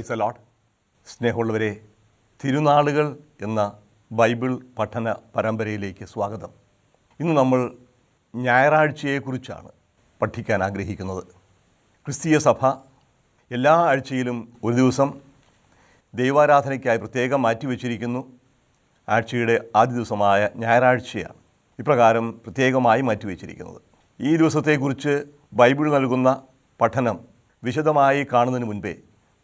Price allot. സ്നേഹമുള്ളവരെ, തിരുനാളുകൾ എന്ന Bible പഠന പരമ്പരയിലേക്ക് സ്വാഗതം. ഇന്ന് നമ്മൾ ഞായറാഴ്ചയെക്കുറിച്ചാണ് പഠിക്കാൻ ആഗ്രഹിക്കുന്നത്. ക്രിസ്തീയ സഭ എല്ലാ ആഴ്ചയിലും ഒരു ദിവസം ദൈവാരാധനയ്ക്കായി പ്രത്യേകം മാറ്റിവെച്ചിരിക്കുന്നു. ആഴ്ചയുടെ ആദ്യ ദിവസമായ ഞായറാഴ്ചയാണ് ഇപ്രകാരം പ്രത്യേകമായി മാറ്റിവെച്ചിരിക്കുന്നത്. ഈ ദിവസത്തെക്കുറിച്ച് ബൈബിൾ നൽകുന്ന പഠനം വിശദമായി കാണുന്നതിന് മുൻപേ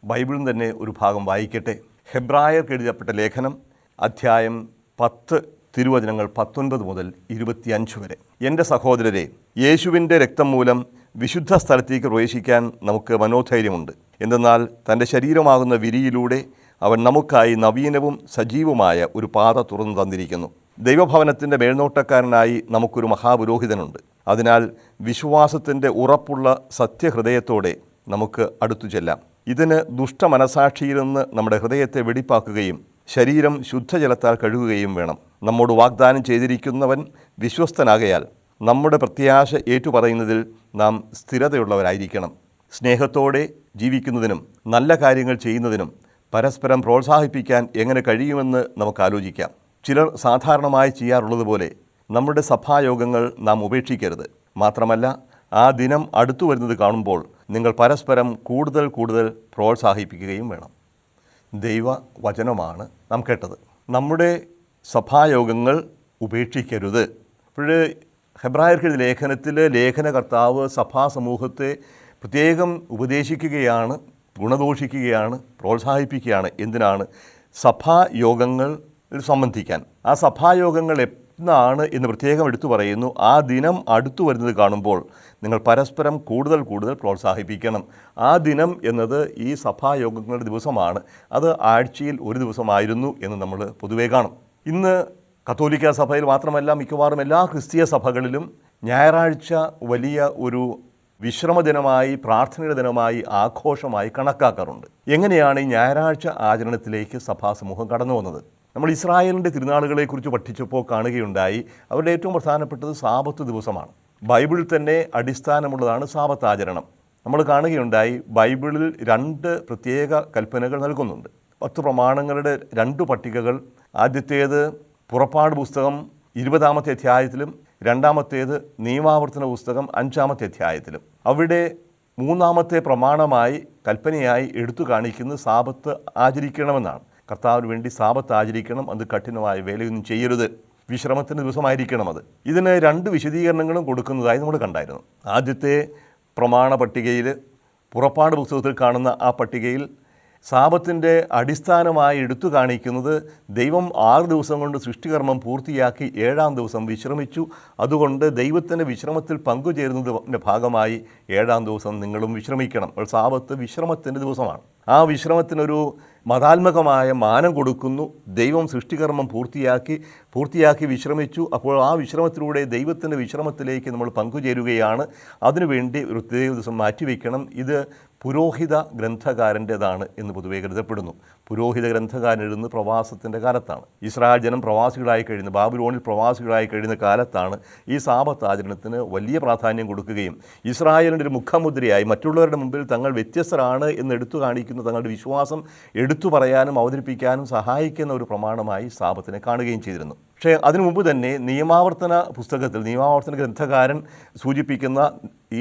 ബൈബിളിൽ തന്നെ ഒരു ഭാഗം വായിക്കട്ടെ. ഹെബ്രായർക്ക് എഴുതപ്പെട്ട ലേഖനം അധ്യായം 10 തിരുവചനങ്ങൾ 19 മുതൽ 25 വരെ. എൻ്റെ സഹോദരരെ, യേശുവിൻ്റെ രക്തം മൂലം വിശുദ്ധ സ്ഥലത്തേക്ക് പ്രവേശിക്കാൻ നമുക്ക് മനോധൈര്യമുണ്ട്. എന്തെന്നാൽ തൻ്റെ ശരീരമാകുന്ന വിരിയിലൂടെ അവൻ നമുക്കായി നവീനവും സജീവമായ ഒരു പാത തുറന്നു തന്നിരിക്കുന്നു. ദൈവഭവനത്തിൻ്റെ മേൽനോട്ടക്കാരനായി നമുക്കൊരു മഹാപുരോഹിതനുണ്ട്. അതിനാൽ വിശ്വാസത്തിൻ്റെ ഉറപ്പുള്ള സത്യഹൃദയത്തോടെ നമുക്ക് അടുത്തു ചെല്ലാം. ഇതിന് ദുഷ്ടമനസാക്ഷിയിൽ നിന്ന് നമ്മുടെ ഹൃദയത്തെ വെടിപ്പാക്കുകയും ശരീരം ശുദ്ധജലത്താൽ കഴുകുകയും വേണം. നമ്മോട് വാഗ്ദാനം ചെയ്തിരിക്കുന്നവൻ വിശ്വസ്തനാകയാൽ നമ്മുടെ പ്രത്യാശ ഏറ്റുപറയുന്നതിൽ നാം സ്ഥിരതയുള്ളവരായിരിക്കണം. സ്നേഹത്തോടെ ജീവിക്കുന്നതിനും നല്ല കാര്യങ്ങൾ ചെയ്യുന്നതിനും പരസ്പരം പ്രോത്സാഹിപ്പിക്കാൻ എങ്ങനെ കഴിയുമെന്ന് നമുക്ക് ആലോചിക്കാം. ചിലർ സാധാരണമായി ചെയ്യാറുള്ളതുപോലെ നമ്മുടെ സഭായോഗങ്ങൾ നാം ഉപേക്ഷിക്കരുത്. മാത്രമല്ല, ആ ദിനം അടുത്തു വരുന്നത് കാണുമ്പോൾ നിങ്ങൾ പരസ്പരം കൂടുതൽ പ്രോത്സാഹിപ്പിക്കുകയും വേണം. ദൈവവചനമാണ് നാം കേട്ടത്. നമ്മുടെ സഭായോഗങ്ങൾ ഉപേക്ഷിക്കരുത്. അപ്പോൾ ഹെബ്രായർക്ക് ലേഖനത്തിൽ ലേഖനകർത്താവ് സഭാസമൂഹത്തെ പ്രത്യേകം ഉപദേശിക്കുകയാണ്, ഗുണദോഷിക്കുകയാണ്, പ്രോത്സാഹിപ്പിക്കുകയാണ്. എന്തിനാണ്? സഭായോഗങ്ങൾ സംബന്ധിക്കാൻ. ആ സഭായോഗങ്ങൾ എന്നാണ് എന്ന് പ്രത്യേകം എടുത്തു പറയുന്നു. ആ ദിനം അടുത്തു വരുന്നത് കാണുമ്പോൾ നിങ്ങൾ പരസ്പരം കൂടുതൽ പ്രോത്സാഹിപ്പിക്കണം. ആ ദിനം എന്നത് ഈ സഭായോഗങ്ങളുടെ ദിവസമാണ്. അത് ആഴ്ചയിൽ ഒരു ദിവസമായിരുന്നു എന്ന് നമ്മൾ പൊതുവേ കാണും. ഇന്ന് കത്തോലിക്ക സഭയിൽ മാത്രമല്ല, മിക്കവാറും എല്ലാ ക്രിസ്തീയ സഭകളിലും ഞായറാഴ്ച വലിയ ഒരു വിശ്രമദിനമായി, പ്രാർത്ഥനയുടെ ദിനമായി, ആഘോഷമായി കണക്കാക്കാറുണ്ട്. എങ്ങനെയാണ് ഈ ഞായറാഴ്ച ആചരണത്തിലേക്ക് സഭാസമൂഹം കടന്നു വന്നത്? നമ്മൾ ഇസ്രായേലിൻ്റെ തിരുനാളുകളെക്കുറിച്ച് പഠിച്ചപ്പോൾ കാണുകയുണ്ടായി, അവരുടെ ഏറ്റവും പ്രധാനപ്പെട്ടത് സാബത്ത് ദിവസമാണ്. ബൈബിളിൽ തന്നെ അടിസ്ഥാനമുള്ളതാണ് സാബത്ത് ആചരണം. നമ്മൾ കാണുകയുണ്ടായി, ബൈബിളിൽ 2 പ്രത്യേക കൽപ്പനകൾ നൽകുന്നുണ്ട്. 10 പ്രമാണങ്ങളുടെ 2 പട്ടികകൾ. ആദ്യത്തേത് പുറപ്പാട് പുസ്തകം 20-ാമത്തെ അധ്യായത്തിലും, രണ്ടാമത്തേത് നിയമാവർത്തന പുസ്തകം 5-ാമത്തെ അധ്യായത്തിലും. അവിടെ 3-ാമത്തെ പ്രമാണമായി കൽപ്പനയായി എടുത്തു കാണിക്കുന്നത് സാബത്ത് ആചരിക്കണമെന്നാണ്. കർത്താവിന് വേണ്ടി സാബത്ത് ആചരിക്കണം, അത് കഠിനമായ വേലയൊന്നും ചെയ്യരുത്, വിശ്രമത്തിൻ്റെ ദിവസമായിരിക്കണം അത്. ഇതിന് 2 വിശദീകരണങ്ങളും കൊടുക്കുന്നതായി നമ്മൾ കണ്ടായിരുന്നു. ആദ്യത്തെ പ്രമാണ പട്ടികയിൽ, പുറപ്പാട് പുസ്തകത്തിൽ കാണുന്ന ആ പട്ടികയിൽ സാബത്തിൻ്റെ അടിസ്ഥാനമായി എടുത്തു കാണിക്കുന്നത് ദൈവം 6 ദിവസം കൊണ്ട് സൃഷ്ടികർമ്മം പൂർത്തിയാക്കി 7-ാം ദിവസം വിശ്രമിച്ചു. അതുകൊണ്ട് ദൈവത്തിൻ്റെ വിശ്രമത്തിൽ പങ്കുചേരുന്നതിൻ്റെ ഭാഗമായി 7-ാം ദിവസം നിങ്ങളും വിശ്രമിക്കണം. അപ്പോൾ സാബത്ത് വിശ്രമത്തിൻ്റെ ദിവസമാണ്. ആ വിശ്രമത്തിനൊരു മതാത്മകമായ മാനം കൊടുക്കുന്നു. ദൈവം സൃഷ്ടികർമ്മം പൂർത്തിയാക്കി വിശ്രമിച്ചു. അപ്പോൾ ആ വിശ്രമത്തിലൂടെ ദൈവത്തിൻ്റെ വിശ്രമത്തിലേക്ക് നമ്മൾ പങ്കുചേരുകയാണ്. അതിനുവേണ്ടി ഒരു പ്രത്യേക ദിവസം മാറ്റിവെക്കണം. ഇത് പുരോഹിത ഗ്രന്ഥകാരൻ്റേതാണ് എന്ന് പൊതുവെ കരുതപ്പെടുന്നു. പുരോഹിത ഗ്രന്ഥകാരൻ എഴുതുന്നത് പ്രവാസത്തിൻ്റെ കാലത്താണ്. ഇസ്രായേൽ ജനം പ്രവാസികളായി കഴിയുന്ന, ബാബിലോണിൽ പ്രവാസികളായി കഴിയുന്ന കാലത്താണ് ഈ സാബത്ത് ആചരണത്തിന് വലിയ പ്രാധാന്യം കൊടുക്കുകയും ഇസ്രായേലിൻ്റെ ഒരു മുഖമുദ്രയായി മറ്റുള്ളവരുടെ മുമ്പിൽ തങ്ങൾ വ്യത്യസ്തരാണ് എന്ന് എടുത്തു കാണിക്കുന്ന തങ്ങളുടെ വിശ്വാസം എടുത്തു പറയാനും അവതരിപ്പിക്കാനും സഹായിക്കുന്ന ഒരു പ്രമാണമായി സാബത്തിനെ കാണുകയും ചെയ്തിരുന്നു. പക്ഷേ അതിനു മുമ്പ് തന്നെ നിയമാവർത്തന പുസ്തകത്തിൽ നിയമാവർത്തന ഗ്രന്ഥകാരൻ സൂചിപ്പിക്കുന്ന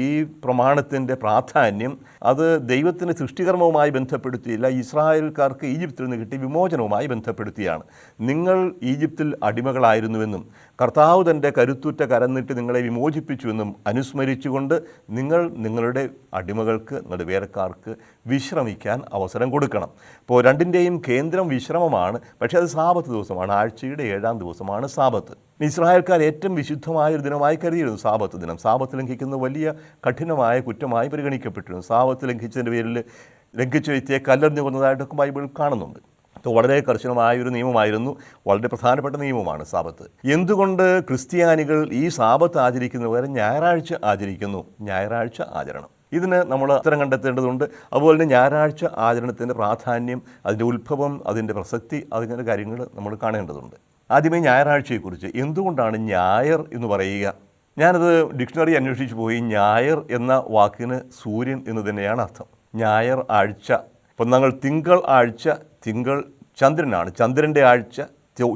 ഈ പ്രമാണത്തിൻ്റെ പ്രാധാന്യം അത് ദൈവത്തിൻ്റെ സൃഷ്ടികർമ്മവുമായി ബന്ധപ്പെടുത്തിയില്ല, ഇസ്രായേൽക്കാർക്ക് ഈജിപ്തിൽ നിന്ന് കിട്ടിയ വിമോചനവുമായി ബന്ധപ്പെടുത്തിയാണ്. നിങ്ങൾ ഈജിപ്തിൽ അടിമകളായിരുന്നുവെന്നും കർത്താവ് തൻ്റെ കരുത്തുറ്റ കരന്നിട്ട് നിങ്ങളെ വിമോചിപ്പിച്ചുവെന്നും അനുസ്മരിച്ചുകൊണ്ട് നിങ്ങൾ നിങ്ങളുടെ അടിമകൾക്ക്, നിങ്ങളുടെ വേലക്കാർക്ക് വിശ്രമിക്കാൻ അവസരം കൊടുക്കണം. അപ്പോൾ 2ൻ്റെയും കേന്ദ്രം വിശ്രമമാണ്. പക്ഷേ അത് സാബത്ത് ദിവസമാണ്. ആഴ്ചയുടെ 7-ാം ദിവസമാണ് സാബത്ത്. ഇസ്രായേൽക്കാർ ഏറ്റവും വിശുദ്ധമായ ഒരു ദിനമായി കരുതിയിരുന്നു സാബത്ത് ദിനം. സാബത്ത് ലംഘിക്കുന്നത് വലിയ കഠിനമായ കുറ്റമായി പരിഗണിക്കപ്പെട്ടിരുന്നു. സാബത്ത് ലംഘിച്ചതിൻ്റെ പേരിൽ ലംഘിച്ച വ്യക്തിയെ കല്ലെറിഞ്ഞു കൊന്നതായിട്ടൊക്കെ ബൈബിളിൽ കാണുന്നുണ്ട്. അപ്പോൾ വളരെ കർശനമായൊരു നിയമമായിരുന്നു, വളരെ പ്രധാനപ്പെട്ട നിയമമാണ് സാബത്ത്. എന്തുകൊണ്ട് ക്രിസ്ത്യാനികൾ ഈ സാബത്ത് ആചരിക്കുന്ന പകരം ഞായറാഴ്ച ആചരിക്കുന്നു? ഞായറാഴ്ച ആചരണം ഇതിന് നമ്മൾ ഉത്തരം കണ്ടെത്തേണ്ടതുണ്ട്. അതുപോലെ തന്നെ ഞായറാഴ്ച ആചരണത്തിൻ്റെ പ്രാധാന്യം, അതിൻ്റെ ഉത്ഭവം, അതിൻ്റെ പ്രസക്തി, അതിൻ്റെ കാര്യങ്ങൾ നമ്മൾ കാണേണ്ടതുണ്ട്. ആദ്യമേ ഞായറാഴ്ചയെക്കുറിച്ച്, എന്തുകൊണ്ടാണ് ഞായർ എന്ന് പറയുക? ഞാനത് ഡിക്ഷണറി അന്വേഷിച്ച് പോയി. ഞായർ എന്ന വാക്കിന് സൂര്യൻ എന്ന് തന്നെയാണ് അർത്ഥം. ഞായർ ആഴ്ച അപ്പം ഞങ്ങൾ തിങ്കൾ ആഴ്ച, തിങ്കൾ ചന്ദ്രനാണ്, ചന്ദ്രൻ്റെ ആഴ്ച,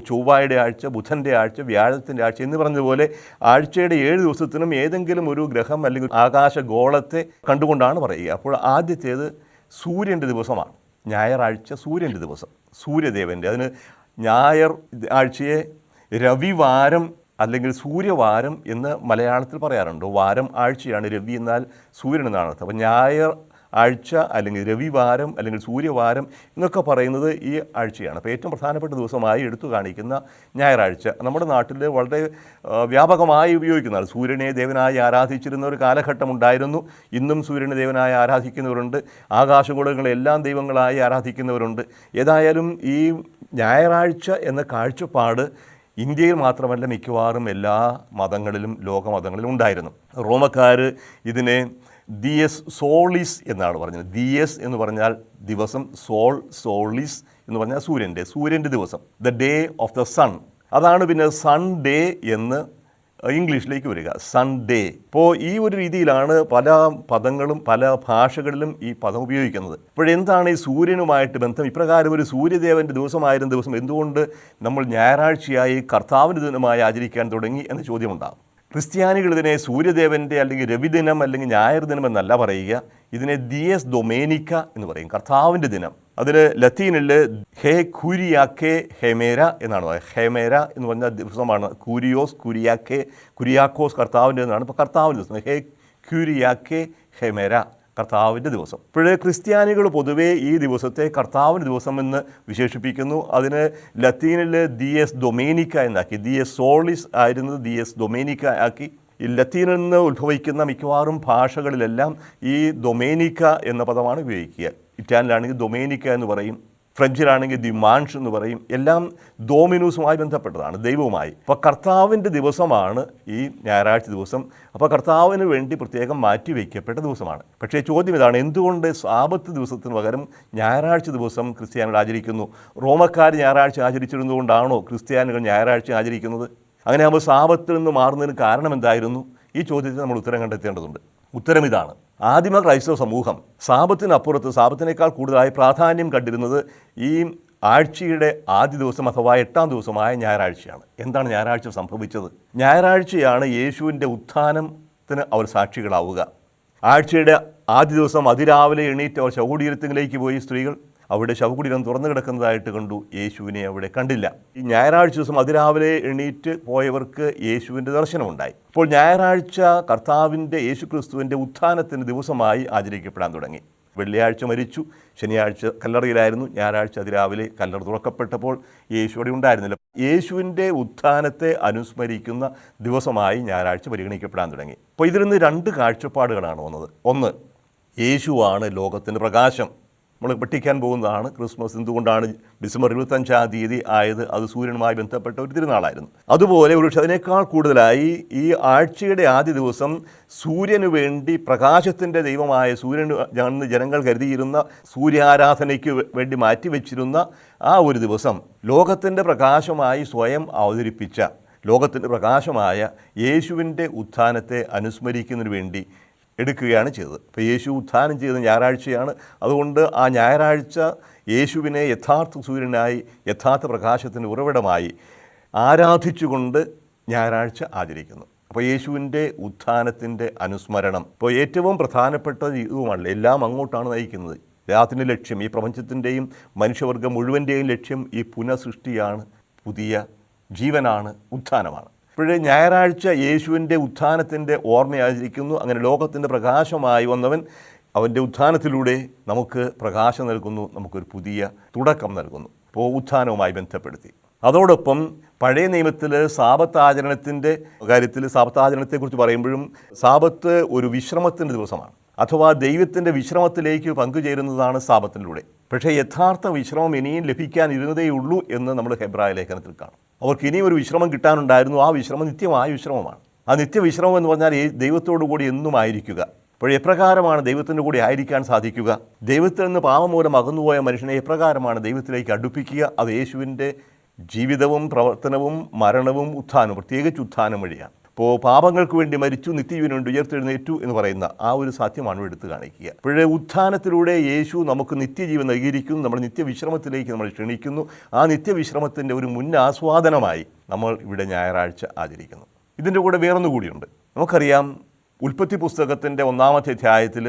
ചൊവ്വയുടെ ആഴ്ച, ബുധൻ്റെ ആഴ്ച, വ്യാഴത്തിൻ്റെ ആഴ്ച എന്ന് പറഞ്ഞതുപോലെ ആഴ്ചയുടെ 7 ദിവസത്തിനും ഏതെങ്കിലും ഒരു ഗ്രഹം അല്ലെങ്കിൽ ആകാശഗോളത്തെ കണ്ടുകൊണ്ടാണ് പറയുക. അപ്പോൾ ആദ്യത്തേത് സൂര്യൻ്റെ ദിവസമാണ്, ഞായറാഴ്ച സൂര്യൻ്റെ ദിവസം, സൂര്യദേവൻ്റെ. അതിന് ഞായർ ആഴ്ചയെ രവിവാരം അല്ലെങ്കിൽ സൂര്യവാരം എന്ന് മലയാളത്തിൽ പറയാറുണ്ട്. വാരം ആഴ്ചയാണ്, രവി എന്നാൽ സൂര്യൻ എന്നാണ് അർത്ഥം. അപ്പോൾ ഞായർ ആഴ്ച അല്ലെങ്കിൽ രവിവാരം അല്ലെങ്കിൽ സൂര്യവാരം എന്നൊക്കെ പറയുന്നത് ഈ ആഴ്ചയാണ്. അപ്പോൾ ഏറ്റവും പ്രധാനപ്പെട്ട ദിവസമായി എടുത്തു കാണിക്കുന്ന ഞായറാഴ്ച നമ്മുടെ നാട്ടിൽ വളരെ വ്യാപകമായി ഉപയോഗിക്കുന്നതാണ്. സൂര്യനെ ദേവനായി ആരാധിച്ചിരുന്ന ഒരു കാലഘട്ടം ഉണ്ടായിരുന്നു. ഇന്നും സൂര്യനെ ദേവനായി ആരാധിക്കുന്നവരുണ്ട്, ആകാശഗോളങ്ങളെല്ലാം ദൈവങ്ങളായി ആരാധിക്കുന്നവരുണ്ട്. ഏതായാലും ഈ ഞായറാഴ്ച എന്ന കാഴ്ചപ്പാട് ഇന്ത്യയിൽ മാത്രമല്ല മിക്കവാറും എല്ലാ മതങ്ങളിലും ലോകമതങ്ങളിലും ഉണ്ടായിരുന്നു. റോമക്കാർ ഇതിനെ ദിയസ് സോളിസ് എന്നാണ് പറഞ്ഞത്. ദിയസ് എന്ന് പറഞ്ഞാൽ ദിവസം, സോളിസ് എന്ന് പറഞ്ഞാൽ സൂര്യൻ്റെ ദിവസം, the day of the sun. അതാണ് പിന്നെ സൺഡേ എന്ന് ഇംഗ്ലീഷിലേക്ക് വരിക, സൺഡേ. ഇപ്പോൾ ഈ ഒരു രീതിയിലാണ് പല പദങ്ങളും പല ഭാഷകളിലും ഈ പദം ഉപയോഗിക്കുന്നത്. ഇപ്പോഴെന്താണ് ഈ സൂര്യനുമായിട്ട് ബന്ധം? ഇപ്രകാരം ഒരു സൂര്യദേവൻ്റെ ദിവസമായിരുന്ന ദിവസം എന്തുകൊണ്ട് നമ്മൾ ഞായറാഴ്ചയായി കർത്താവിൻ്റെ ദിനമായി ആചരിക്കാൻ തുടങ്ങി എന്ന ചോദ്യമുണ്ടാകും. ക്രിസ്ത്യാനികൾ ഇതിനെ സൂര്യദേവൻ്റെ അല്ലെങ്കിൽ രവിദിനം അല്ലെങ്കിൽ ഞായർ ദിനം എന്നല്ല പറയുക, ഇതിനെ ദിയസ് ഡൊമേനിക്ക എന്ന് പറയും, കർത്താവിൻ്റെ ദിനം. അതിന് ലത്തീനിൽ ഹേ കുരിയാക്കെ ഹെമേര എന്നാണ് പറയുക. ഹെമേര എന്ന് പറഞ്ഞ ദിവസമാണ്. കുരിയോസ്, കുരിയാക്കോസ് കർത്താവിൻ്റെ എന്നാണ്. ഇപ്പോൾ കർത്താവിൻ്റെ ദിവസം ഹേ കുരിയാക്കെ ഹെമേര, കർത്താവിൻ്റെ ദിവസം. ഇപ്പോഴേ ക്രിസ്ത്യാനികൾ പൊതുവേ ഈ ദിവസത്തെ കർത്താവിൻ്റെ ദിവസം എന്ന് വിശേഷിപ്പിക്കുന്നു. അതിന് ലത്തീനിൽ ദിയസ് ഡൊമേനിക്ക എന്നാക്കി. ദിയസ് സോളിസ് ആയിരുന്നത് ദിയസ് ഡൊമേനിക്ക ആക്കി. ഈ ലത്തീനിൽ നിന്ന് ഉത്ഭവിക്കുന്ന മിക്കവാറും ഭാഷകളിലെല്ലാം ഈ ഡൊമേനിക്ക എന്ന പദമാണ് ഉപയോഗിക്കുക. ഇറ്റാലിയനിലാണെങ്കിൽ ഡൊമേനിക്ക എന്ന് പറയും, ഫ്രഞ്ചിലാണെങ്കിൽ ദിമാൻഷ് എന്ന് പറയും. എല്ലാം ഡോമിനൂസുമായി ബന്ധപ്പെട്ടതാണ്, ദൈവവുമായി. അപ്പോൾ കർത്താവിൻ്റെ ദിവസമാണ് ഈ ഞായറാഴ്ച ദിവസം. അപ്പോൾ കർത്താവിന് വേണ്ടി പ്രത്യേകം മാറ്റിവെക്കപ്പെട്ട ദിവസമാണ്. പക്ഷേ ചോദ്യം ഇതാണ്, എന്തുകൊണ്ട് സാബത്ത് ദിവസത്തിന് പകരം ഞായറാഴ്ച ദിവസം ക്രിസ്ത്യാനികൾ ആചരിക്കുന്നു? റോമക്കാർ ഞായറാഴ്ച ആചരിച്ചിരുന്നതുകൊണ്ടാണോ ക്രിസ്ത്യാനികൾ ഞായറാഴ്ച ആചരിക്കുന്നത്? അങ്ങനെ ആകുമ്പോൾ സാബത്തിൽ നിന്ന് മാറുന്നതിന് കാരണം എന്തായിരുന്നു? ഈ ചോദ്യത്തിന് നമ്മൾ ഉത്തരം കണ്ടെത്തേണ്ടതുണ്ട്. ഉത്തരം ഇതാണ്. ആദിമ ക്രൈസ്തവ സമൂഹം സാബത്തിനപ്പുറത്ത്, സാബത്തിനേക്കാൾ കൂടുതലായി പ്രാധാന്യം കണ്ടിരുന്നത് ഈ ആഴ്ചയുടെ ആദ്യ ദിവസം അഥവാ 8ാം ദിവസമായ ഞായറാഴ്ചയാണ്. എന്താണ് ഞായറാഴ്ച സംഭവിച്ചത്? ഞായറാഴ്ചയാണ് യേശുവിൻ്റെ ഉത്ഥാനത്തിന് അവർ സാക്ഷികളാവുക. ആഴ്ചയുടെ ആദ്യ ദിവസം അതിരാവിലെ എണീറ്റ് അവർ ശവകുടീരത്തിലേക്ക് പോയി. സ്ത്രീകൾ അവിടെ ശവകുടീരം തുറന്നു കിടക്കുന്നതായിട്ട് കണ്ടു. യേശുവിനെ അവിടെ കണ്ടില്ല. ഈ ഞായറാഴ്ച ദിവസം അതിരാവിലെ എണീറ്റ് പോയവർക്ക് യേശുവിൻ്റെ ദർശനമുണ്ടായി. ഇപ്പോൾ ഞായറാഴ്ച കർത്താവിൻ്റെ യേശുക്രിസ്തുവിൻ്റെ ഉത്ഥാനത്തിൻ്റെ ദിവസമായി ആചരിക്കപ്പെടാൻ തുടങ്ങി. വെള്ളിയാഴ്ച മരിച്ചു, ശനിയാഴ്ച കല്ലറയിലായിരുന്നു, ഞായറാഴ്ച അതിരാവിലെ കല്ലറ തുറക്കപ്പെട്ടപ്പോൾ യേശു അവിടെ ഉണ്ടായിരുന്നില്ല. യേശുവിൻ്റെ ഉത്ഥാനത്തെ അനുസ്മരിക്കുന്ന ദിവസമായി ഞായറാഴ്ച പരിഗണിക്കപ്പെടാൻ തുടങ്ങി. അപ്പോൾ ഇതിൽ നിന്ന് 2 കാഴ്ചപ്പാടുകളാണ് വന്നത്. ഒന്ന്, യേശുവാണ് ലോകത്തിൻ്റെ പ്രകാശം. നമ്മൾ പഠിക്കാൻ പോകുന്നതാണ് ക്രിസ്മസ് എന്തുകൊണ്ടാണ് ഡിസംബർ 25-ാം തീയതി ആയത്. അത് സൂര്യനുമായി ബന്ധപ്പെട്ട ഒരു തിരുനാളായിരുന്നു. അതുപോലെ ഒരു അതിനേക്കാൾ കൂടുതലായി ഈ ആഴ്ചയുടെ ആദ്യ ദിവസം സൂര്യനു വേണ്ടി, പ്രകാശത്തിൻ്റെ ദൈവമായ സൂര്യന് ജനങ്ങൾ കരുതിയിരുന്ന സൂര്യാരാധനയ്ക്ക് വേണ്ടി മാറ്റിവെച്ചിരുന്ന ആ ഒരു ദിവസം ലോകത്തിൻ്റെ പ്രകാശമായി സ്വയം അവതരിപ്പിച്ച, ലോകത്തിൻ്റെ പ്രകാശമായ യേശുവിൻ്റെ ഉത്ഥാനത്തെ അനുസ്മരിക്കുന്നതിന് വേണ്ടി എടുക്കുകയാണ് ചെയ്തത്. ഇപ്പോൾ യേശു ഉത്ഥാനം ചെയ്ത ഞായറാഴ്ചയാണ്. അതുകൊണ്ട് ആ ഞായറാഴ്ച യേശുവിനെ യഥാർത്ഥ സൂര്യനായി, യഥാർത്ഥ പ്രകാശത്തിൻ്റെ ഉറവിടമായി ആരാധിച്ചുകൊണ്ട് ഞായറാഴ്ച ആചരിക്കുന്നു. അപ്പോൾ യേശുവിൻ്റെ ഉത്ഥാനത്തിൻ്റെ അനുസ്മരണം ഇപ്പോൾ ഏറ്റവും പ്രധാനപ്പെട്ട ഇതുമാണ്. എല്ലാം അങ്ങോട്ടാണ് നയിക്കുന്നത്. എല്ലാത്തിൻ്റെ ലക്ഷ്യം, ഈ പ്രപഞ്ചത്തിൻ്റെയും മനുഷ്യവർഗം മുഴുവൻ്റെയും ലക്ഷ്യം ഈ പുനഃസൃഷ്ടിയാണ്, പുതിയ ജീവനാണ്, ഉത്ഥാനമാണ്. ഇപ്പോഴേ ഞായറാഴ്ച യേശുവിൻ്റെ ഉത്ഥാനത്തിൻ്റെ ഓർമ്മയാചരിക്കുന്നു. അങ്ങനെ ലോകത്തിൻ്റെ പ്രകാശമായി വന്നവൻ അവൻ്റെ ഉത്ഥാനത്തിലൂടെ നമുക്ക് പ്രകാശം നൽകുന്നു, നമുക്കൊരു പുതിയ തുടക്കം നൽകുന്നു. ഇപ്പോൾ ഉത്ഥാനവുമായി ബന്ധപ്പെടുത്തി. അതോടൊപ്പം പഴയ നിയമത്തിൽ സാബത്താചരണത്തിൻ്റെ കാര്യത്തിൽ, സാബത്താചരണത്തെക്കുറിച്ച് പറയുമ്പോഴും സാബത്ത് ഒരു വിശ്രമത്തിൻ്റെ ദിവസമാണ്, അഥവാ ദൈവത്തിൻ്റെ വിശ്രമത്തിലേക്ക് പങ്കുചേരുന്നതാണ് സാബത്തിലൂടെ. പക്ഷേ യഥാർത്ഥ വിശ്രമം ഇനിയും ലഭിക്കാനിരുന്നതേയുള്ളൂ എന്ന് നമ്മൾ ഹെബ്രായ ലേഖനത്തിൽ കാണും. അവർക്ക് ഇനിയും ഒരു വിശ്രമം കിട്ടാനുണ്ടായിരുന്നു. ആ വിശ്രമം നിത്യമായ വിശ്രമമാണ്. ആ നിത്യവിശ്രമം എന്ന് പറഞ്ഞാൽ ദൈവത്തോടു കൂടി എന്നും ആയിരിക്കുക. അപ്പോൾ എപ്രകാരമാണ് ദൈവത്തിൻ്റെ കൂടി ആയിരിക്കാൻ സാധിക്കുക? ദൈവത്തിൽ നിന്ന് പാപം മൂലം അകന്നുപോയ മനുഷ്യനെ എപ്രകാരമാണ് ദൈവത്തിലേക്ക് അടുപ്പിക്കുക? അത് യേശുവിൻ്റെ ജീവിതവും പ്രവർത്തനവും മരണവും ഉത്ഥാനവും, പ്രത്യേകിച്ച് ഉത്ഥാനം വഴിയാണ്. ഇപ്പോൾ പാപങ്ങൾക്ക് വേണ്ടി മരിച്ചു, നിത്യജീവന് വേണ്ടി ഉയർത്തെഴുന്നേറ്റു എന്ന് പറയുന്ന ആ ഒരു സത്യമാണ് എടുത്തു കാണിക്കുക. അപ്പോഴേ ഉത്ഥാനത്തിലൂടെ യേശു നമുക്ക് നിത്യജീവൻ നൽകിയിരിക്കുന്നു, നമ്മുടെ നിത്യവിശ്രമത്തിലേക്ക് നമ്മൾ ക്ഷണിക്കുന്നു. ആ നിത്യവിശ്രമത്തിൻ്റെ ഒരു മുൻ ആസ്വാദനമായി നമ്മൾ ഇവിടെ ഞായറാഴ്ച ആചരിക്കുന്നു. ഇതിൻ്റെ കൂടെ വേറൊന്നു കൂടിയുണ്ട്. നമുക്കറിയാം, ഉൽപ്പത്തി പുസ്തകത്തിൻ്റെ 1-ാമത്തെ അധ്യായത്തിൽ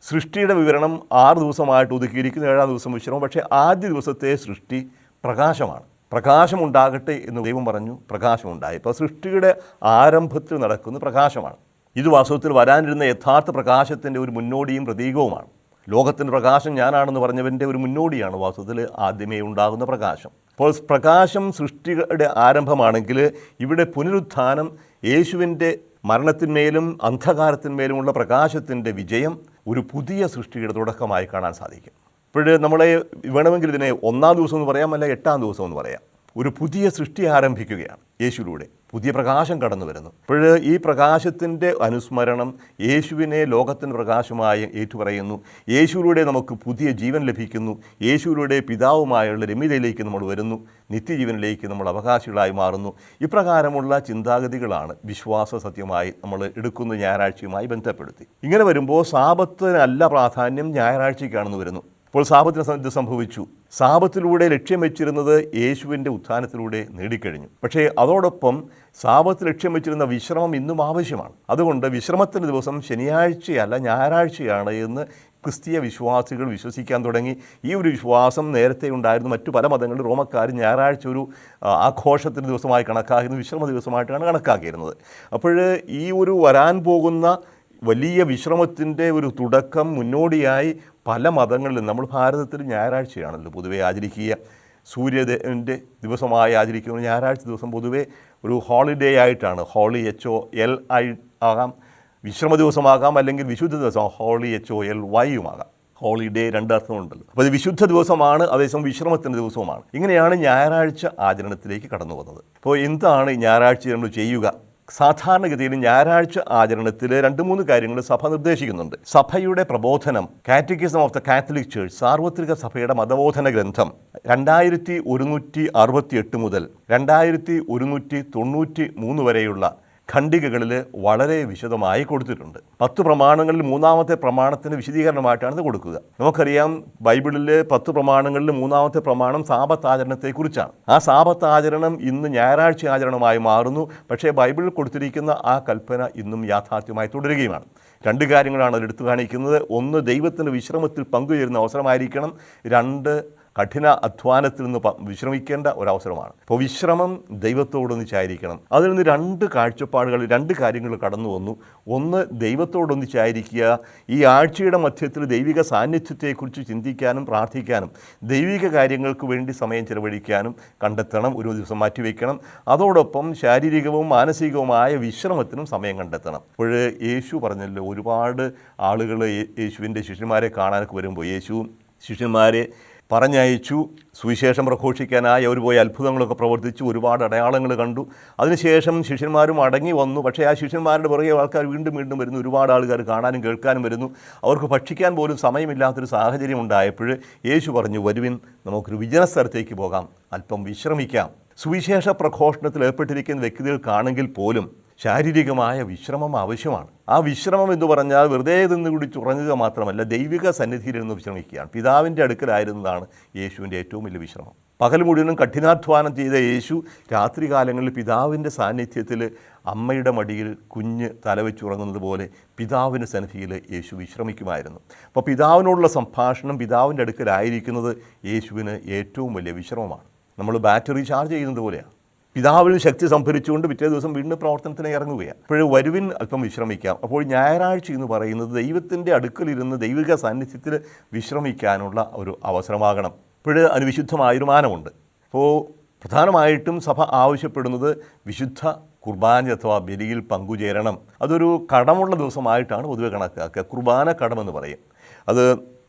സൃഷ്ടിയുടെ വിവരണം 6 ദിവസമായിട്ട് ഒതുക്കിയിരിക്കുന്നു, 7-ാം ദിവസം വിശ്രമം. പക്ഷേ ആദ്യ ദിവസത്തെ സൃഷ്ടി പ്രകാശമാണ്. പ്രകാശമുണ്ടാകട്ടെ എന്ന് ദൈവം പറഞ്ഞു, പ്രകാശമുണ്ടായി. ഇപ്പോൾ സൃഷ്ടിയുടെ ആരംഭത്തിൽ നടക്കുന്ന പ്രകാശമാണ്. ഇത് വാസ്തവത്തിൽ വരാനിരുന്ന യഥാർത്ഥ പ്രകാശത്തിൻ്റെ ഒരു മുന്നോടിയും പ്രതീകവുമാണ്. ലോകത്തിൻ്റെ പ്രകാശം ഞാനാണെന്ന് പറഞ്ഞവൻ്റെ ഒരു മുന്നോടിയാണ് വാസ്തവത്തിൽ ആദ്യമേ ഉണ്ടാകുന്ന പ്രകാശം. അപ്പോൾ പ്രകാശം സൃഷ്ടിയുടെ ആരംഭമാണെങ്കിൽ ഇവിടെ പുനരുത്ഥാനം യേശുവിൻ്റെ മരണത്തിന്മേലും അന്ധകാരത്തിന്മേലുമുള്ള പ്രകാശത്തിൻ്റെ വിജയം ഒരു പുതിയ സൃഷ്ടിയുടെ തുടക്കമായി കാണാൻ സാധിക്കും. ഇപ്പോൾ നമ്മളെ വേണമെങ്കിൽ ഇതിനെ 1-ാം ദിവസം എന്ന് പറയാം, അല്ല 8-ാം ദിവസം എന്ന് പറയാം. ഒരു പുതിയ സൃഷ്ടി ആരംഭിക്കുകയാണ് യേശുവിലൂടെ. പുതിയ പ്രകാശം കടന്നു വരുന്നു. അപ്പോൾ ഈ പ്രകാശത്തിൻ്റെ അനുസ്മരണം യേശുവിനെ ലോകത്തിൻ്റെ പ്രകാശമായി ഏറ്റുപറയുന്നു. യേശുവിലൂടെ നമുക്ക് പുതിയ ജീവൻ ലഭിക്കുന്നു. യേശുവിലൂടെ പിതാവുമായുള്ള രമ്യതയിലേക്ക് നമ്മൾ വരുന്നു. നിത്യജീവനിലേക്ക് നമ്മൾ അവകാശികളായി മാറുന്നു. ഇപ്രകാരമുള്ള ചിന്താഗതികളാണ് വിശ്വാസ സത്യമായി നമ്മൾ എടുക്കുന്ന ഞായറാഴ്ചയുമായി ബന്ധപ്പെടുത്തി. ഇങ്ങനെ വരുമ്പോൾ സാബത്തിനല്ല പ്രാധാന്യം, ഞായറാഴ്ചയ്ക്കാണെന്ന് വരുന്നു. അപ്പോൾ സാബത്തിന് എന്ത് സംഭവിച്ചു? സാബത്തിലൂടെ ലക്ഷ്യം വെച്ചിരുന്നത് യേശുവിൻ്റെ ഉത്ഥാനത്തിലൂടെ നേടിക്കഴിഞ്ഞു. പക്ഷേ അതോടൊപ്പം സാബത്ത് ലക്ഷ്യം വെച്ചിരുന്ന വിശ്രമം ഇന്നും ആവശ്യമാണ്. അതുകൊണ്ട് വിശ്രമത്തിൻ്റെ ദിവസം ശനിയാഴ്ചയല്ല ഞായറാഴ്ചയാണ് എന്ന് ക്രിസ്തീയ വിശ്വാസികൾ വിശ്വസിക്കാൻ തുടങ്ങി. ഈ ഒരു വിശ്വാസം നേരത്തെ ഉണ്ടായിരുന്നു. മറ്റു പല മതങ്ങളിൽ റോമക്കാർ ഞായറാഴ്ച ഒരു ആഘോഷത്തിൻ്റെ ദിവസമായി കണക്കാക്കിയിരുന്നു, വിശ്രമ ദിവസമായിട്ടാണ് കണക്കാക്കിയിരുന്നത്. അപ്പോൾ ഈ ഒരു വരാൻ പോകുന്ന വലിയ വിശ്രമത്തിൻ്റെ ഒരു തുടക്കം മുന്നോടിയായി പല മതങ്ങളിലും, നമ്മൾ ഭാരതത്തിൽ ഞായറാഴ്ചയാണല്ലോ പൊതുവേ ആചരിക്കുക. സൂര്യൻ്റെ ദിവസമായി ആചരിക്കുന്ന ഞായറാഴ്ച ദിവസം പൊതുവേ ഒരു ഹോളിഡേ ആയിട്ടാണ്. ഹോളി HOLI ആകാം, വിശ്രമ ദിവസമാകാം, അല്ലെങ്കിൽ വിശുദ്ധ ദിവസം HOLYയുമാകാം. ഹോളിഡേ 2 അർത്ഥമുണ്ടല്ലോ. അപ്പോൾ ഇത് വിശുദ്ധ ദിവസമാണ്, അതേസമയം വിശ്രമത്തിൻ്റെ ദിവസവുമാണ്. ഇങ്ങനെയാണ് ഞായറാഴ്ച ആചരണത്തിലേക്ക് കടന്നു വന്നത്. അപ്പോൾ എന്താണ് ഞായറാഴ്ച നമ്മൾ ചെയ്യുക? സാധാരണഗതിയിൽ ഞായറാഴ്ച ആചരണത്തിൽ 2-3 കാര്യങ്ങൾ സഭ നിർദ്ദേശിക്കുന്നുണ്ട്. സഭയുടെ പ്രബോധനം, catechism of the Catholic church, സാർവത്രിക സഭയുടെ മതബോധന ഗ്രന്ഥം 2168 മുതൽ 2193 വരെയുള്ള ഖണ്ഡികകളിൽ വളരെ വിശദമായി കൊടുത്തിട്ടുണ്ട്. 10 പ്രമാണങ്ങളിൽ 3-ാമത്തെ പ്രമാണത്തിന് വിശദീകരണമായിട്ടാണ് ഇത് കൊടുക്കുക. നമുക്കറിയാം, ബൈബിളിൽ 10 പ്രമാണങ്ങളിൽ 3-ാമത്തെ പ്രമാണം സാബത്ത് ആചരണത്തെക്കുറിച്ചാണ്. ആ സാബത്ത് ആചരണം ഇന്ന് ഞായറാഴ്ച ആചരണമായി മാറുന്നു. പക്ഷേ ബൈബിളിൽ കൊടുത്തിരിക്കുന്ന ആ കൽപ്പന ഇന്നും യാഥാർത്ഥ്യമായി തുടരുകയുമാണ്. 2 കാര്യങ്ങളാണ് അതിൽ എടുത്തു കാണിക്കുന്നത്. 1, ദൈവത്തിൻ്റെ വിശ്രമത്തിൽ പങ്കുചേരുന്ന അവസരമായിരിക്കണം. 2, കഠിന അധ്വാനത്തിൽ നിന്ന് വിശ്രമിക്കേണ്ട ഒരവസരമാണ്. അപ്പോൾ വിശ്രമം ദൈവത്തോടൊന്നിച്ചായിരിക്കണം. അതിൽ നിന്ന് 2 കാഴ്ചപ്പാടുകൾ, 2 കാര്യങ്ങൾ കടന്നു വന്നു. 1, ദൈവത്തോടൊന്നിച്ചായിരിക്കുക. ഈ ആഴ്ചയുടെ മധ്യത്തിൽ ദൈവിക സാന്നിധ്യത്തെക്കുറിച്ച് ചിന്തിക്കാനും പ്രാർത്ഥിക്കാനും ദൈവിക കാര്യങ്ങൾക്ക് വേണ്ടി സമയം ചെലവഴിക്കാനും കണ്ടെത്തണം, ഒരു ദിവസം മാറ്റിവെക്കണം. അതോടൊപ്പം ശാരീരികവും മാനസികവുമായ വിശ്രമത്തിനും സമയം കണ്ടെത്തണം. അപ്പോൾ യേശു പറഞ്ഞല്ലോ, ഒരുപാട് ആളുകൾ യേശുവിൻ്റെ ശിഷ്യന്മാരെ കാണാനൊക്കെ വരുമ്പോൾ യേശു ശിഷ്യന്മാരെ പറഞ്ഞയച്ചു. സുവിശേഷം പ്രഘോഷിക്കാനായി അവർ പോയി അത്ഭുതങ്ങളൊക്കെ പ്രവർത്തിച്ചു, ഒരുപാട് അടയാളങ്ങൾ കണ്ടു. അതിനുശേഷം ശിഷ്യന്മാരും മടങ്ങി വന്നു. പക്ഷേ ആ ശിഷ്യന്മാരുടെ പുറകെ ആൾക്കാർ വീണ്ടും വരുന്നു. ഒരുപാട് ആൾക്കാർ കാണാനും കേൾക്കാനും വരുന്നു. അവർക്ക് ഭക്ഷിക്കാൻ പോലും സമയമില്ലാത്തൊരു സാഹചര്യം ഉണ്ടായപ്പോൾ യേശു പറഞ്ഞു, വരുവിൻ, നമുക്കൊരു വിജന സ്ഥലത്തേക്ക് പോകാം, അല്പം വിശ്രമിക്കാം. സുവിശേഷ പ്രഘോഷണത്തിൽ ഏർപ്പെട്ടിരിക്കുന്ന വ്യക്തികൾക്കാണെങ്കിൽ പോലും ശാരീരികമായ വിശ്രമം ആവശ്യമാണ്. ആ വിശ്രമം എന്ന് പറഞ്ഞാൽ വെറുതെ നിന്ന് കുടിച്ച് ഉറങ്ങുക മാത്രമല്ല, ദൈവിക സന്നിധിയിൽ നിന്ന് വിശ്രമിക്കുകയാണ്. പിതാവിൻ്റെ അടുക്കലായിരുന്നതാണ് യേശുവിൻ്റെ ഏറ്റവും വലിയ വിശ്രമം. പകൽ മുഴുവനും കഠിനാധ്വാനം ചെയ്ത യേശു രാത്രികാലങ്ങളിൽ പിതാവിൻ്റെ സാന്നിധ്യത്തിൽ അമ്മയുടെ മടിയിൽ കുഞ്ഞ് തലവെച്ചുറങ്ങുന്നത് പോലെ പിതാവിൻ്റെ സന്നിധിയിൽ യേശു വിശ്രമിക്കുമായിരുന്നു. അപ്പോൾ പിതാവിനോടുള്ള സംഭാഷണം, പിതാവിൻ്റെ അടുക്കലായിരിക്കുന്നത് യേശുവിന് ഏറ്റവും വലിയ വിശ്രമമാണ്. നമ്മൾ ബാറ്ററി ചാർജ് ചെയ്യുന്നത് പോലെയാണ്. പിതാവിൽ ശക്തി സംഭരിച്ചുകൊണ്ട് പിറ്റേ ദിവസം വീണ്ടും പ്രവർത്തനത്തിന് ഇറങ്ങുകയാണ്. അപ്പോൾ വരുവിൻ, അല്പം വിശ്രമിക്കാം. അപ്പോൾ ഞായറാഴ്ച എന്ന് പറയുന്നത് ദൈവത്തിൻ്റെ അടുക്കലിരുന്ന് ദൈവിക സാന്നിധ്യത്തിൽ വിശ്രമിക്കാനുള്ള ഒരു അവസരമാകണം. ഇപ്പോൾ അതിന് വിശുദ്ധമായൊരു മാനമുണ്ട്. അപ്പോൾ പ്രധാനമായിട്ടും സഭ ആവശ്യപ്പെടുന്നത് വിശുദ്ധ കുർബാന അഥവാ ബലിയിൽ പങ്കുചേരണം. അതൊരു കടമുള്ള ദിവസമായിട്ടാണ് പൊതുവെ കണക്കാക്കുക. കുർബാന കടമെന്ന് പറയും. അത്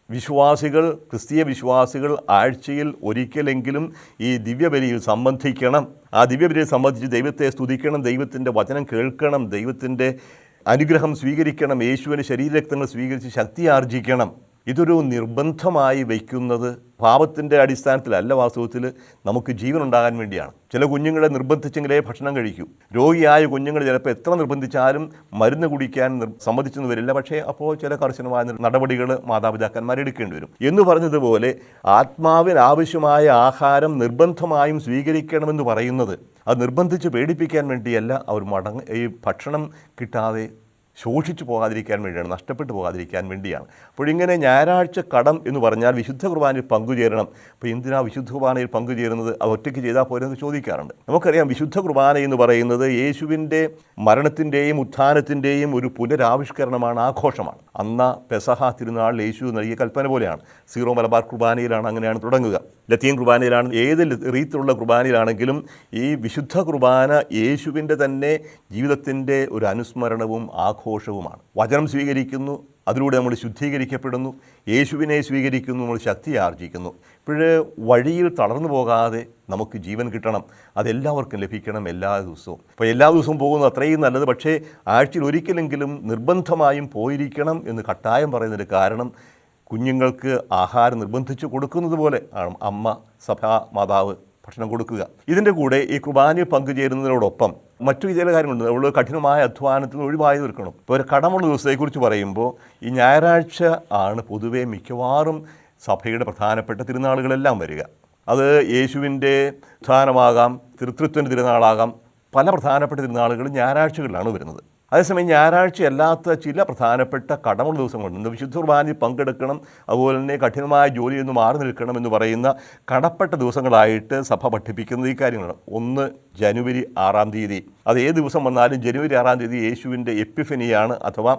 വിശ്വാസികൾ, ക്രിസ്തീയ വിശ്വാസികൾ ആഴ്ചയിൽ ഒരിക്കലെങ്കിലും ഈ ദിവ്യബലിയിൽ സംബന്ധിക്കണം. ആ ദിവ്യബലിയിൽ സംബന്ധിച്ച് ദൈവത്തെ സ്തുതിക്കണം, ദൈവത്തിൻ്റെ വചനം കേൾക്കണം, ദൈവത്തിൻ്റെ അനുഗ്രഹം സ്വീകരിക്കണം, യേശുവിൻ്റെ ശരീരരക്തങ്ങൾ സ്വീകരിച്ച് ശക്തി ആർജിക്കണം. ഇതൊരു നിർബന്ധമായി വയ്ക്കുന്നത് പാപത്തിൻ്റെ അടിസ്ഥാനത്തിലല്ല, വാസ്തവത്തിൽ നമുക്ക് ജീവൻ ഉണ്ടാകാൻ വേണ്ടിയാണ്. ചില കുഞ്ഞുങ്ങളെ നിർബന്ധിച്ചെങ്കിലേ ഭക്ഷണം കഴിക്കൂ. രോഗിയായ കുഞ്ഞുങ്ങൾ ചിലപ്പോൾ എത്ര നിർബന്ധിച്ചാലും മരുന്ന് കുടിക്കാൻ സമ്മതിച്ചെന്ന് വരില്ല. പക്ഷേ അപ്പോൾ ചില കർശനമായ നടപടികൾ മാതാപിതാക്കന്മാർ എടുക്കേണ്ടി വരും. എന്ന് പറഞ്ഞതുപോലെ ആത്മാവിന് ആവശ്യമായ ആഹാരം നിർബന്ധമായും സ്വീകരിക്കണമെന്ന് പറയുന്നത് അത് നിർബന്ധിച്ച് പേടിപ്പിക്കാൻ വേണ്ടിയല്ല, അവർ ഈ ഭക്ഷണം കിട്ടാതെ ശോഷിച്ചു പോകാതിരിക്കാൻ വേണ്ടിയാണ്, നഷ്ടപ്പെട്ടു പോകാതിരിക്കാൻ വേണ്ടിയാണ്. അപ്പോഴിങ്ങനെ ഞായറാഴ്ച കടം എന്ന് പറഞ്ഞാൽ വിശുദ്ധ കുർബാനയിൽ പങ്കുചേരണം. അപ്പോൾ എന്തിനാ വിശുദ്ധ കുർബാനയിൽ പങ്കുചേരുന്നത്? അത് ഒറ്റയ്ക്ക് ചെയ്താൽ പോരെന്ന് ചോദിക്കാറുണ്ട്. നമുക്കറിയാം, വിശുദ്ധ കുർബാന എന്ന് പറയുന്നത് യേശുവിൻ്റെ മരണത്തിൻ്റെയും ഉത്ഥാനത്തിൻ്റെയും ഒരു പുനരാവിഷ്കരണമാണ്, ആഘോഷമാണ്. അന്ന് പെസഹ തിരുനാൾ യേശു നൽകിയ കൽപ്പന പോലെയാണ്. സീറോ മലബാർ കുർബാനയിലാണ് അങ്ങനെയാണ് തുടങ്ങുക. ലത്തീൻ കുർബാനയിലാണ്, ഏത് റീത്തിലുള്ള കുർബാനയിലാണെങ്കിലും ഈ വിശുദ്ധ കുർബാന യേശുവിൻ്റെ തന്നെ ജീവിതത്തിൻ്റെ ഒരു അനുസ്മരണവും ആഘോഷവുമാണ്. വചനം സ്വീകരിക്കുന്നു, അതിലൂടെ നമ്മൾ ശുദ്ധീകരിക്കപ്പെടുന്നു. യേശുവിനെ സ്വീകരിക്കുന്നു, നമ്മൾ ശക്തി ആർജിക്കുന്നു. ഇപ്പോഴേ വഴിയിൽ തളർന്നു പോകാതെ നമുക്ക് ജീവൻ കിട്ടണം, അതെല്ലാവർക്കും ലഭിക്കണം എല്ലാ ദിവസവും. ഇപ്പോൾ എല്ലാ ദിവസവും പോകുന്നത് അത്രയും നല്ലത്. പക്ഷേ ആഴ്ചയിൽ ഒരിക്കലെങ്കിലും നിർബന്ധമായും പോയിരിക്കണം എന്ന് കട്ടായം പറയുന്നതിന് കാരണം കുഞ്ഞുങ്ങൾക്ക് ആഹാരം നിർബന്ധിച്ച് കൊടുക്കുന്നത് പോലെ ആണ് അമ്മ, സഭാ മാതാവ് ഭക്ഷണം കൊടുക്കുക. ഇതിൻ്റെ കൂടെ ഈ കുർബാനയിൽ പങ്കുചേരുന്നതിനോടൊപ്പം മറ്റു ചില കാര്യങ്ങളുണ്ട്. നമ്മൾ കഠിനമായ അധ്വാനത്തിൽ ഒഴിവായി നിൽക്കണം. ഇപ്പോൾ ഒരു കടമുള്ള ദിവസത്തെക്കുറിച്ച് പറയുമ്പോൾ ഈ ഞായറാഴ്ച ആണ് പൊതുവേ മിക്കവാറും സഭയുടെ പ്രധാനപ്പെട്ട തിരുനാളുകളെല്ലാം വരിക. അത് യേശുവിൻ്റെ ഉത്ഥാനമാകാം, തൃത്വത്തിൻ്റെ തിരുനാളാകാം. പല പ്രധാനപ്പെട്ട തിരുനാളുകളും ഞായറാഴ്ചകളിലാണ് വരുന്നത്. അതേസമയം ഞായറാഴ്ച അല്ലാത്ത ചില പ്രധാനപ്പെട്ട കടമുള്ള ദിവസങ്ങളുണ്ട്. വിശുദ്ധ കുർബാനയിൽ പങ്കെടുക്കണം, അതുപോലെ തന്നെ കഠിനമായ ജോലിയിൽ നിന്ന് മാറി നിൽക്കണം എന്ന് പറയുന്ന കടപ്പെട്ട ദിവസങ്ങളായിട്ട് സഭ പഠിപ്പിക്കുന്നത് ഈ കാര്യങ്ങളാണ്. ഒന്ന് ജനുവരി 6-ാം തീയതി. അത് ഏത് ദിവസം വന്നാലും ജനുവരി 6-ാം തീയതി യേശുവിൻ്റെ എപ്പിഫനിയാണ്, അഥവാ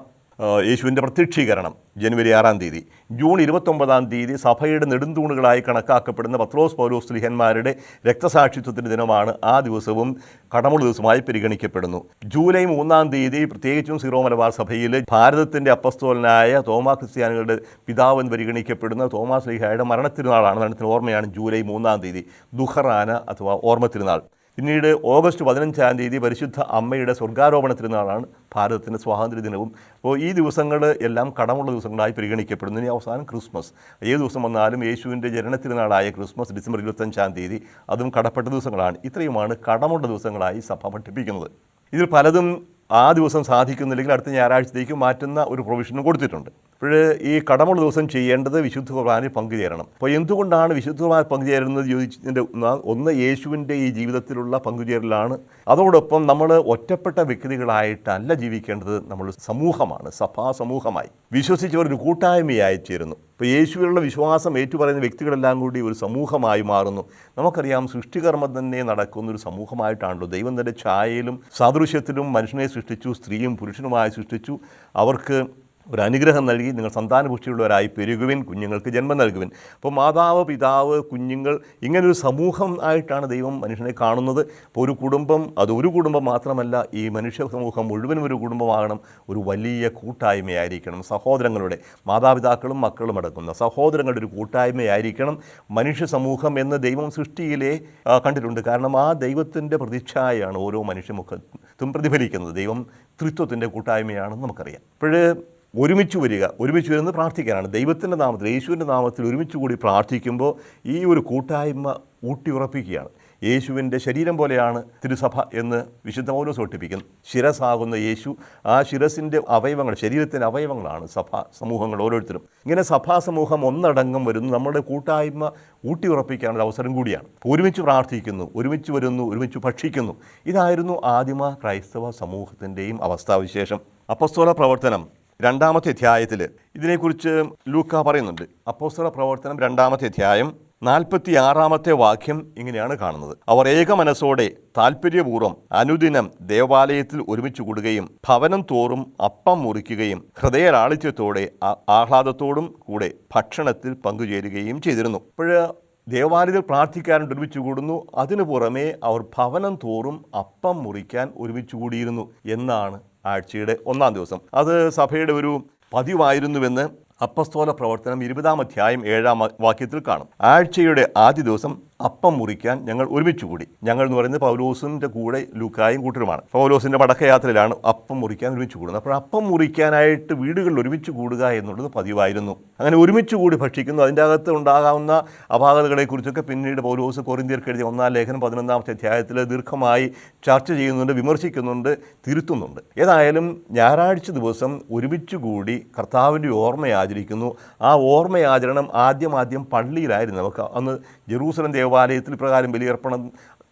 യേശുവിൻ്റെ പ്രത്യക്ഷീകരണം ജനുവരി 6-ാം തീയതി. ജൂൺ 29-ാം തീയതി സഭയുടെ നെടുന്തൂണുകളായി കണക്കാക്കപ്പെടുന്ന പത്രോസ് പൗലോസ് ശ്ലീഹന്മാരുടെ രക്തസാക്ഷിത്വത്തിൻ്റെ ദിനമാണ്. ആ ദിവസവും കടമുള്ള ദിവസമായി പരിഗണിക്കപ്പെടുന്നു. ജൂലൈ 3-ാം തീയതി പ്രത്യേകിച്ചും സീറോ മലബാർ സഭയിൽ ഭാരതത്തിൻ്റെ അപ്പസ്തോലനായ തോമാ ക്രിസ്ത്യാനികളുടെ പിതാവെന്ന് പരിഗണിക്കപ്പെടുന്ന തോമാ ശ്ലീഹായുടെ മരണത്തിരുനാളാണ്. മരണത്തിന് ഓർമ്മയാണ് ജൂലൈ 3-ാം തീയതി ദുഃഖറാന അഥവാ ഓർമ്മ തിരുനാൾ. പിന്നീട് ഓഗസ്റ്റ് 15-ാം തീയതി പരിശുദ്ധ അമ്മയുടെ സ്വർഗാരോപണ തിരുനാളാണ്, ഭാരതത്തിൻ്റെ സ്വാതന്ത്ര്യ ദിനവും. അപ്പോൾ ഈ ദിവസങ്ങൾ എല്ലാം കടമുള്ള ദിവസങ്ങളായി പരിഗണിക്കപ്പെടുന്നു. ഇനി അവസാനം ക്രിസ്മസ്. ഏത് ദിവസം വന്നാലും യേശുവിൻ്റെ ജനനത്തിരുനാളായ ക്രിസ്മസ് ഡിസംബർ 25-ാം തീയതി, അതും കടപ്പെട്ട ദിവസങ്ങളാണ്. ഇത്രയുമാണ് കടമുള്ള ദിവസങ്ങളായി സഭ പഠിപ്പിക്കുന്നത്. ഇതിൽ പലതും ആ ദിവസം സാധിക്കുന്നില്ലെങ്കിൽ അടുത്ത ഞായറാഴ്ചത്തേക്ക് മാറ്റുന്ന ഒരു പ്രൊവിഷനും കൊടുത്തിട്ടുണ്ട്. അപ്പോൾ ഈ കടമുള്ള ദിവസം ചെയ്യേണ്ടത് വിശുദ്ധ കുർബാനയിൽ പങ്കുചേരണം. അപ്പോൾ എന്തുകൊണ്ടാണ് വിശുദ്ധ കുർബാന പങ്കുചേരുന്നത് ചോദിച്ചതിൻ്റെ ഒന്ന് യേശുവിൻ്റെ ഈ ജീവിതത്തിലുള്ള പങ്കുചേരലാണ്. അതോടൊപ്പം നമ്മൾ ഒറ്റപ്പെട്ട വ്യക്തികളായിട്ടല്ല ജീവിക്കേണ്ടത്, നമ്മൾ സമൂഹമാണ്, സഭാ സമൂഹമായി വിശ്വസിച്ചവർ ഒരു കൂട്ടായ്മയായി ചേരുന്നു. ഇപ്പോൾ യേശുവിലുള്ള വിശ്വാസം ഏറ്റുപറയുന്ന വ്യക്തികളെല്ലാം കൂടി ഒരു സമൂഹമായി മാറുന്നു. നമുക്കറിയാം, സൃഷ്ടികർമ്മം തന്നെ നടക്കുന്ന ഒരു സമൂഹമായിട്ടാണല്ലോ. ദൈവം തൻ്റെ ഛായയിലും സാദൃശ്യത്തിലും മനുഷ്യനെ സൃഷ്ടിച്ചു, സ്ത്രീയും പുരുഷനുമായി സൃഷ്ടിച്ചു. അവർക്ക് ഒരു അനുഗ്രഹം നൽകി, നിങ്ങൾ സന്താനപുഷ്ടിയുള്ളവരായി പെരുകുവിൻ, കുഞ്ഞുങ്ങൾക്ക് ജന്മം നൽകുവിൻ. അപ്പോൾ മാതാവ്, പിതാവ്, കുഞ്ഞുങ്ങൾ, ഇങ്ങനൊരു സമൂഹം ആയിട്ടാണ് ദൈവം മനുഷ്യനെ കാണുന്നത്. അപ്പോൾ ഒരു കുടുംബം, അത് ഒരു കുടുംബം മാത്രമല്ല, ഈ മനുഷ്യ സമൂഹം മുഴുവനും ഒരു കുടുംബമാകണം, ഒരു വലിയ കൂട്ടായ്മയായിരിക്കണം. സഹോദരങ്ങളുടെ, മാതാപിതാക്കളും മക്കളും അടങ്ങുന്ന സഹോദരങ്ങളുടെ ഒരു കൂട്ടായ്മയായിരിക്കണം മനുഷ്യ സമൂഹം എന്ന് ദൈവം സൃഷ്ടിയിലെ കണ്ടിട്ടുണ്ട്. കാരണം ആ ദൈവത്തിൻ്റെ പ്രതിച്ഛായയാണ് ഓരോ മനുഷ്യമുഖത്തും പ്രതിഫലിക്കുന്നത്. ദൈവം ത്രിത്വത്തിൻ്റെ കൂട്ടായ്മയാണെന്ന് നമുക്കറിയാം. ഇപ്പോഴേ ഒരുമിച്ച് വരുന്നത് പ്രാർത്ഥിക്കാനാണ്. ദൈവത്തിൻ്റെ നാമത്തിൽ, യേശുവിൻ്റെ നാമത്തിൽ ഒരുമിച്ച് കൂടി പ്രാർത്ഥിക്കുമ്പോൾ ഈ ഒരു കൂട്ടായ്മ ഊട്ടിയുറപ്പിക്കുകയാണ്. യേശുവിൻ്റെ ശരീരം പോലെയാണ് തിരുസഭ എന്ന് വിശുദ്ധ പൗലോസ് ഒട്ടിപ്പിക്കുന്നു. ശിരസാകുന്ന യേശു, ആ ശിരസിൻ്റെ അവയവങ്ങൾ, ശരീരത്തിൻ്റെ അവയവങ്ങളാണ് സഭാ സമൂഹങ്ങൾ ഓരോരുത്തരും. ഇങ്ങനെ സഭാ സമൂഹം ഒന്നടങ്കം വരുന്നു, നമ്മുടെ കൂട്ടായ്മ ഊട്ടിയുറപ്പിക്കാനുള്ള അവസരം കൂടിയാണ്. ഒരുമിച്ച് പ്രാർത്ഥിക്കുന്നു, ഒരുമിച്ച് വരുന്നു, ഒരുമിച്ച് ഭക്ഷിക്കുന്നു. ഇതായിരുന്നു ആദിമ ക്രൈസ്തവ സമൂഹത്തിൻ്റെയും അവസ്ഥാവിശേഷം. അപ്പസ്തോല പ്രവർത്തനം 2-ാമത്തെ അധ്യായത്തിൽ ഇതിനെക്കുറിച്ച് ലൂക്ക പറയുന്നുണ്ട്. അപ്പോസ്തല പ്രവർത്തനം 2-ാമത്തെ അധ്യായം 46-ാമത്തെ വാക്യം ഇങ്ങനെയാണ് കാണുന്നത്. അവർ ഏക മനസ്സോടെ താല്പര്യപൂർവ്വം അനുദിനം ദേവാലയത്തിൽ ഒരുമിച്ച് കൂടുകയും ഭവനം തോറും അപ്പം മുറിക്കുകയും ഹൃദയലാളിത്യത്തോടെ ആഹ്ലാദത്തോടും കൂടെ ഭക്ഷണത്തിൽ പങ്കുചേരുകയും ചെയ്തിരുന്നു. ഇപ്പോൾ ദേവാലയത്തിൽ പ്രാർത്ഥിക്കാനായിട്ട് ഒരുമിച്ച് കൂടുന്നു, അതിനു പുറമേ അവർ ഭവനം തോറും അപ്പം മുറിക്കാൻ ഒരുമിച്ച് കൂടിയിരുന്നു എന്നാണ് ആഴ്ചയുടെ 1-ാം ദിവസം. അത് സഭയുടെ ഒരു പതിവായിരുന്നുവെന്ന് അപ്പസ്തോല പ്രവർത്തനം 20-ാം അധ്യായം 7-ാം വാക്യത്തിൽ കാണും. ആഴ്ചയുടെ ആദ്യ ദിവസം അപ്പം മുറിക്കാൻ ഞങ്ങൾ ഒരുമിച്ച് കൂടി. ഞങ്ങൾ എന്ന് പറയുന്നത് പൗലോസിൻ്റെ കൂടെ ലൂക്കായും കൂട്ടരുമാണ്. പൗലോസിൻ്റെ മടക്കയാത്രയിലാണ് അപ്പം മുറിക്കാൻ ഒരുമിച്ച് കൂടുന്നത്. അപ്പോൾ അപ്പം മുറിക്കാനായിട്ട് വീടുകളിൽ ഒരുമിച്ച് കൂടുക എന്നുള്ളത് പതിവായിരുന്നു. അങ്ങനെ ഒരുമിച്ച് കൂടി ഭക്ഷിക്കുന്നു. അതിൻ്റെ അകത്ത് ഉണ്ടാകാവുന്ന അപാകതകളെക്കുറിച്ചൊക്കെ പിന്നീട് പൗലോസ് കൊരിന്ത്യർക്ക് എഴുതിയ 1-ാം ലേഖനം 11-ാമത്തെ അധ്യായത്തിൽ ദീർഘമായി ചർച്ച ചെയ്യുന്നുണ്ട്, വിമർശിക്കുന്നുണ്ട്, തിരുത്തുന്നുണ്ട്. ഏതായാലും ഞായറാഴ്ച ദിവസം ഒരുമിച്ച് കൂടി കർത്താവിൻ്റെ ഓർമ്മയാചരിക്കുന്നു. ആ ഓർമ്മയാചരണം ആദ്യം പള്ളിയിലായിരുന്നു. നമുക്ക് അന്ന് ജെറൂസലം ദേവാലയത്തിൽ പ്രകാരം ബലിയർപ്പണം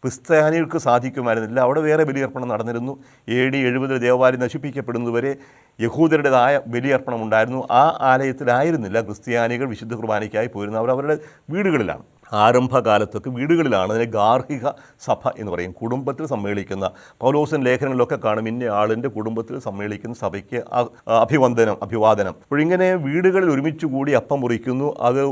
ക്രിസ്ത്യാനികൾക്ക് സാധിക്കുമായിരുന്നില്ല. അവിടെ വേറെ ബലിയർപ്പണം നടന്നിരുന്നു. AD 70 ദേവാലയം നശിപ്പിക്കപ്പെടുന്നതുവരെ യഹൂദരുടേതായ ബലിയർപ്പണം ഉണ്ടായിരുന്നു. ആ ആലയത്തിലായിരുന്നില്ല ക്രിസ്ത്യാനികൾ വിശുദ്ധ കുർബാനയ്ക്കായി പോയിരുന്നത്. അവരവരുടെ വീടുകളിലാണ്. ആരംഭകാലത്തൊക്കെ വീടുകളിലാണ്. അതിനെ ഗാർഹിക സഭ എന്ന് പറയും. കുടുംബത്തിൽ സമ്മേളിക്കുന്ന, പൗലോസിൻ ലേഖനങ്ങളിലൊക്കെ കാണും ഇന്ന ആളിൻ്റെ കുടുംബത്തിൽ സമ്മേളിക്കുന്ന സഭയ്ക്ക് അഭിവാദനം. അപ്പോഴിങ്ങനെ വീടുകളിൽ ഒരുമിച്ച് കൂടി അപ്പം മുറിക്കുന്നു. അത്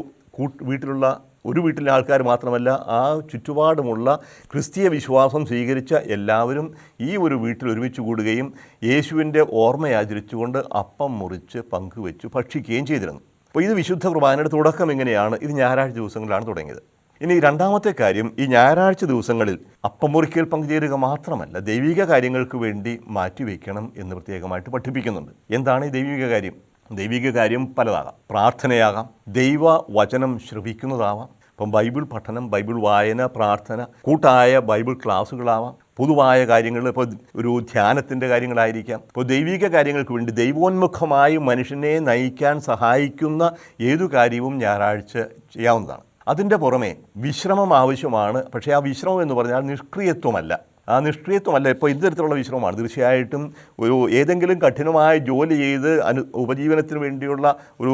വീട്ടിലുള്ള ഒരു വീട്ടിലെ ആൾക്കാർ മാത്രമല്ല, ആ ചുറ്റുപാടുമുള്ള ക്രിസ്തീയ വിശ്വാസം സ്വീകരിച്ച എല്ലാവരും ഈ ഒരു വീട്ടിൽ ഒരുമിച്ച് കൂടുകയും യേശുവിൻ്റെ ഓർമ്മയാചരിച്ചുകൊണ്ട് അപ്പം മുറിച്ച് പങ്കുവെച്ച് ഭക്ഷിക്കുകയും ചെയ്തിരുന്നു. അപ്പോൾ ഇത് വിശുദ്ധ കുർബാനയുടെ തുടക്കം എങ്ങനെയാണ്? ഇത് ഞായറാഴ്ച ദിവസങ്ങളിലാണ് തുടങ്ങിയത്. ഇനി രണ്ടാമത്തെ കാര്യം, ഈ ഞായറാഴ്ച ദിവസങ്ങളിൽ അപ്പം മുറിക്കൽ പങ്കുചേരുക മാത്രമല്ല, ദൈവിക കാര്യങ്ങൾക്ക് വേണ്ടി മാറ്റിവെക്കണം എന്ന് പ്രത്യേകമായിട്ട് പഠിപ്പിക്കുന്നുണ്ട്. എന്താണ് ഈ ദൈവിക കാര്യം? ദൈവിക കാര്യം പലതാകാം. പ്രാർത്ഥനയാകാം, ദൈവവചനം ശ്രവിക്കുന്നതാവാം, ഇപ്പം ബൈബിൾ പഠനം, ബൈബിൾ വായന, പ്രാർത്ഥന, കൂട്ടായ ബൈബിൾ ക്ലാസ്സുകളാവാം, പൊതുവായ കാര്യങ്ങൾ, ഇപ്പോൾ ഒരു ധ്യാനത്തിൻ്റെ കാര്യങ്ങളായിരിക്കാം. ഇപ്പോൾ ദൈവിക കാര്യങ്ങൾക്ക് വേണ്ടി ദൈവോന്മുഖമായി മനുഷ്യനെ നയിക്കാൻ സഹായിക്കുന്ന ഏതു കാര്യവും ഞായറാഴ്ച ചെയ്യാവുന്നതാണ്. അതിൻ്റെ പുറമെ വിശ്രമം ആവശ്യമാണ്. പക്ഷേ ആ വിശ്രമം എന്ന് പറഞ്ഞാൽ നിഷ്ക്രിയത്വമല്ല. ആ നിഷ്ക്രിയത്വമല്ല. ഇപ്പോൾ ഇത്തരത്തിലുള്ള വിശ്രമമാണ്. തീർച്ചയായിട്ടും ഒരു ഏതെങ്കിലും കഠിനമായ ജോലി ചെയ്ത് ഉപജീവനത്തിന് വേണ്ടിയുള്ള ഒരു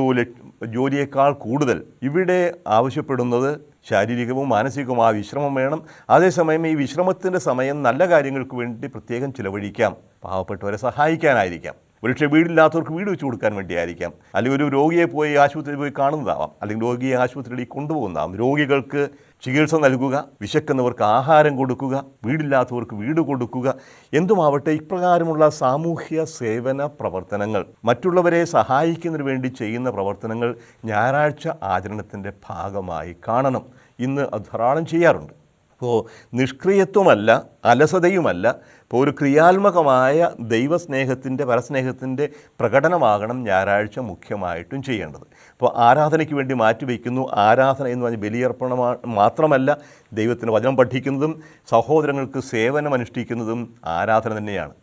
ജോലിയേക്കാൾ കൂടുതൽ ഇവിടെ ആവശ്യപ്പെടുന്നത് ശാരീരികവും മാനസികവുമായ വിശ്രമം വേണം. അതേസമയം ഈ വിശ്രമത്തിൻ്റെ സമയം നല്ല കാര്യങ്ങൾക്ക് വേണ്ടി പ്രത്യേകം ചിലവഴിക്കാം. പാവപ്പെട്ടവരെ സഹായിക്കാനായിരിക്കാം, ഒരുപക്ഷെ വീടില്ലാത്തവർക്ക് വീട് വെച്ച് കൊടുക്കാൻ വേണ്ടിയായിരിക്കാം, അല്ലെങ്കിൽ ഒരു രോഗിയെ പോയി ആശുപത്രിയിൽ പോയി കാണുന്നതാവാം, അല്ലെങ്കിൽ രോഗിയെ ആശുപത്രിയിലേക്ക് കൊണ്ടുപോകുന്നതാവാം, രോഗികൾക്ക് ചികിത്സ നൽകുക, വിശക്കുന്നവർക്ക് ആഹാരം കൊടുക്കുക, വീടില്ലാത്തവർക്ക് വീട് കൊടുക്കുക, എന്തുമാവട്ടെ ഇപ്രകാരമുള്ള സാമൂഹ്യ സേവന പ്രവർത്തനങ്ങൾ, മറ്റുള്ളവരെ സഹായിക്കുന്നതിന് വേണ്ടി ചെയ്യുന്ന പ്രവർത്തനങ്ങൾ ഞായറാഴ്ച ആചരണത്തിൻ്റെ ഭാഗമായി കാണണം. ഇന്ന് അത് ധാരാളം ചെയ്യാറുണ്ട്. അപ്പോൾ നിഷ്ക്രിയത്വമല്ല, അലസതയുമല്ല, ഇപ്പോൾ ഒരു ക്രിയാത്മകമായ ദൈവസ്നേഹത്തിൻ്റെ, പരസ്നേഹത്തിൻ്റെ പ്രകടനമാകണം ഞായറാഴ്ച മുഖ്യമായിട്ടും ചെയ്യേണ്ടത്. ഇപ്പോൾ ആരാധനയ്ക്ക് വേണ്ടി മാറ്റിവെക്കുന്നു. ആരാധന എന്ന് പറഞ്ഞാൽ ബലിയർപ്പണം മാത്രമല്ല, ദൈവത്തിൻ്റെ വചനം പഠിക്കുന്നതും സഹോദരങ്ങൾക്ക് സേവനം അനുഷ്ഠിക്കുന്നതും ആരാധന തന്നെയാണ്.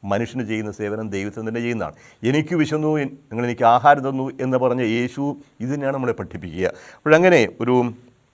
മനുഷ്യന് ചെയ്യുന്ന സേവനം ദൈവത്തിന് തന്നെ ചെയ്യുന്നതാണ്. എനിക്ക് വിശന്നു, നിങ്ങൾ എനിക്ക് ആഹാരം തന്നു എന്ന് പറഞ്ഞ യേശു ഇത് തന്നെയാണ് നമ്മളെ പഠിപ്പിക്കുക. അപ്പോഴങ്ങനെ ഒരു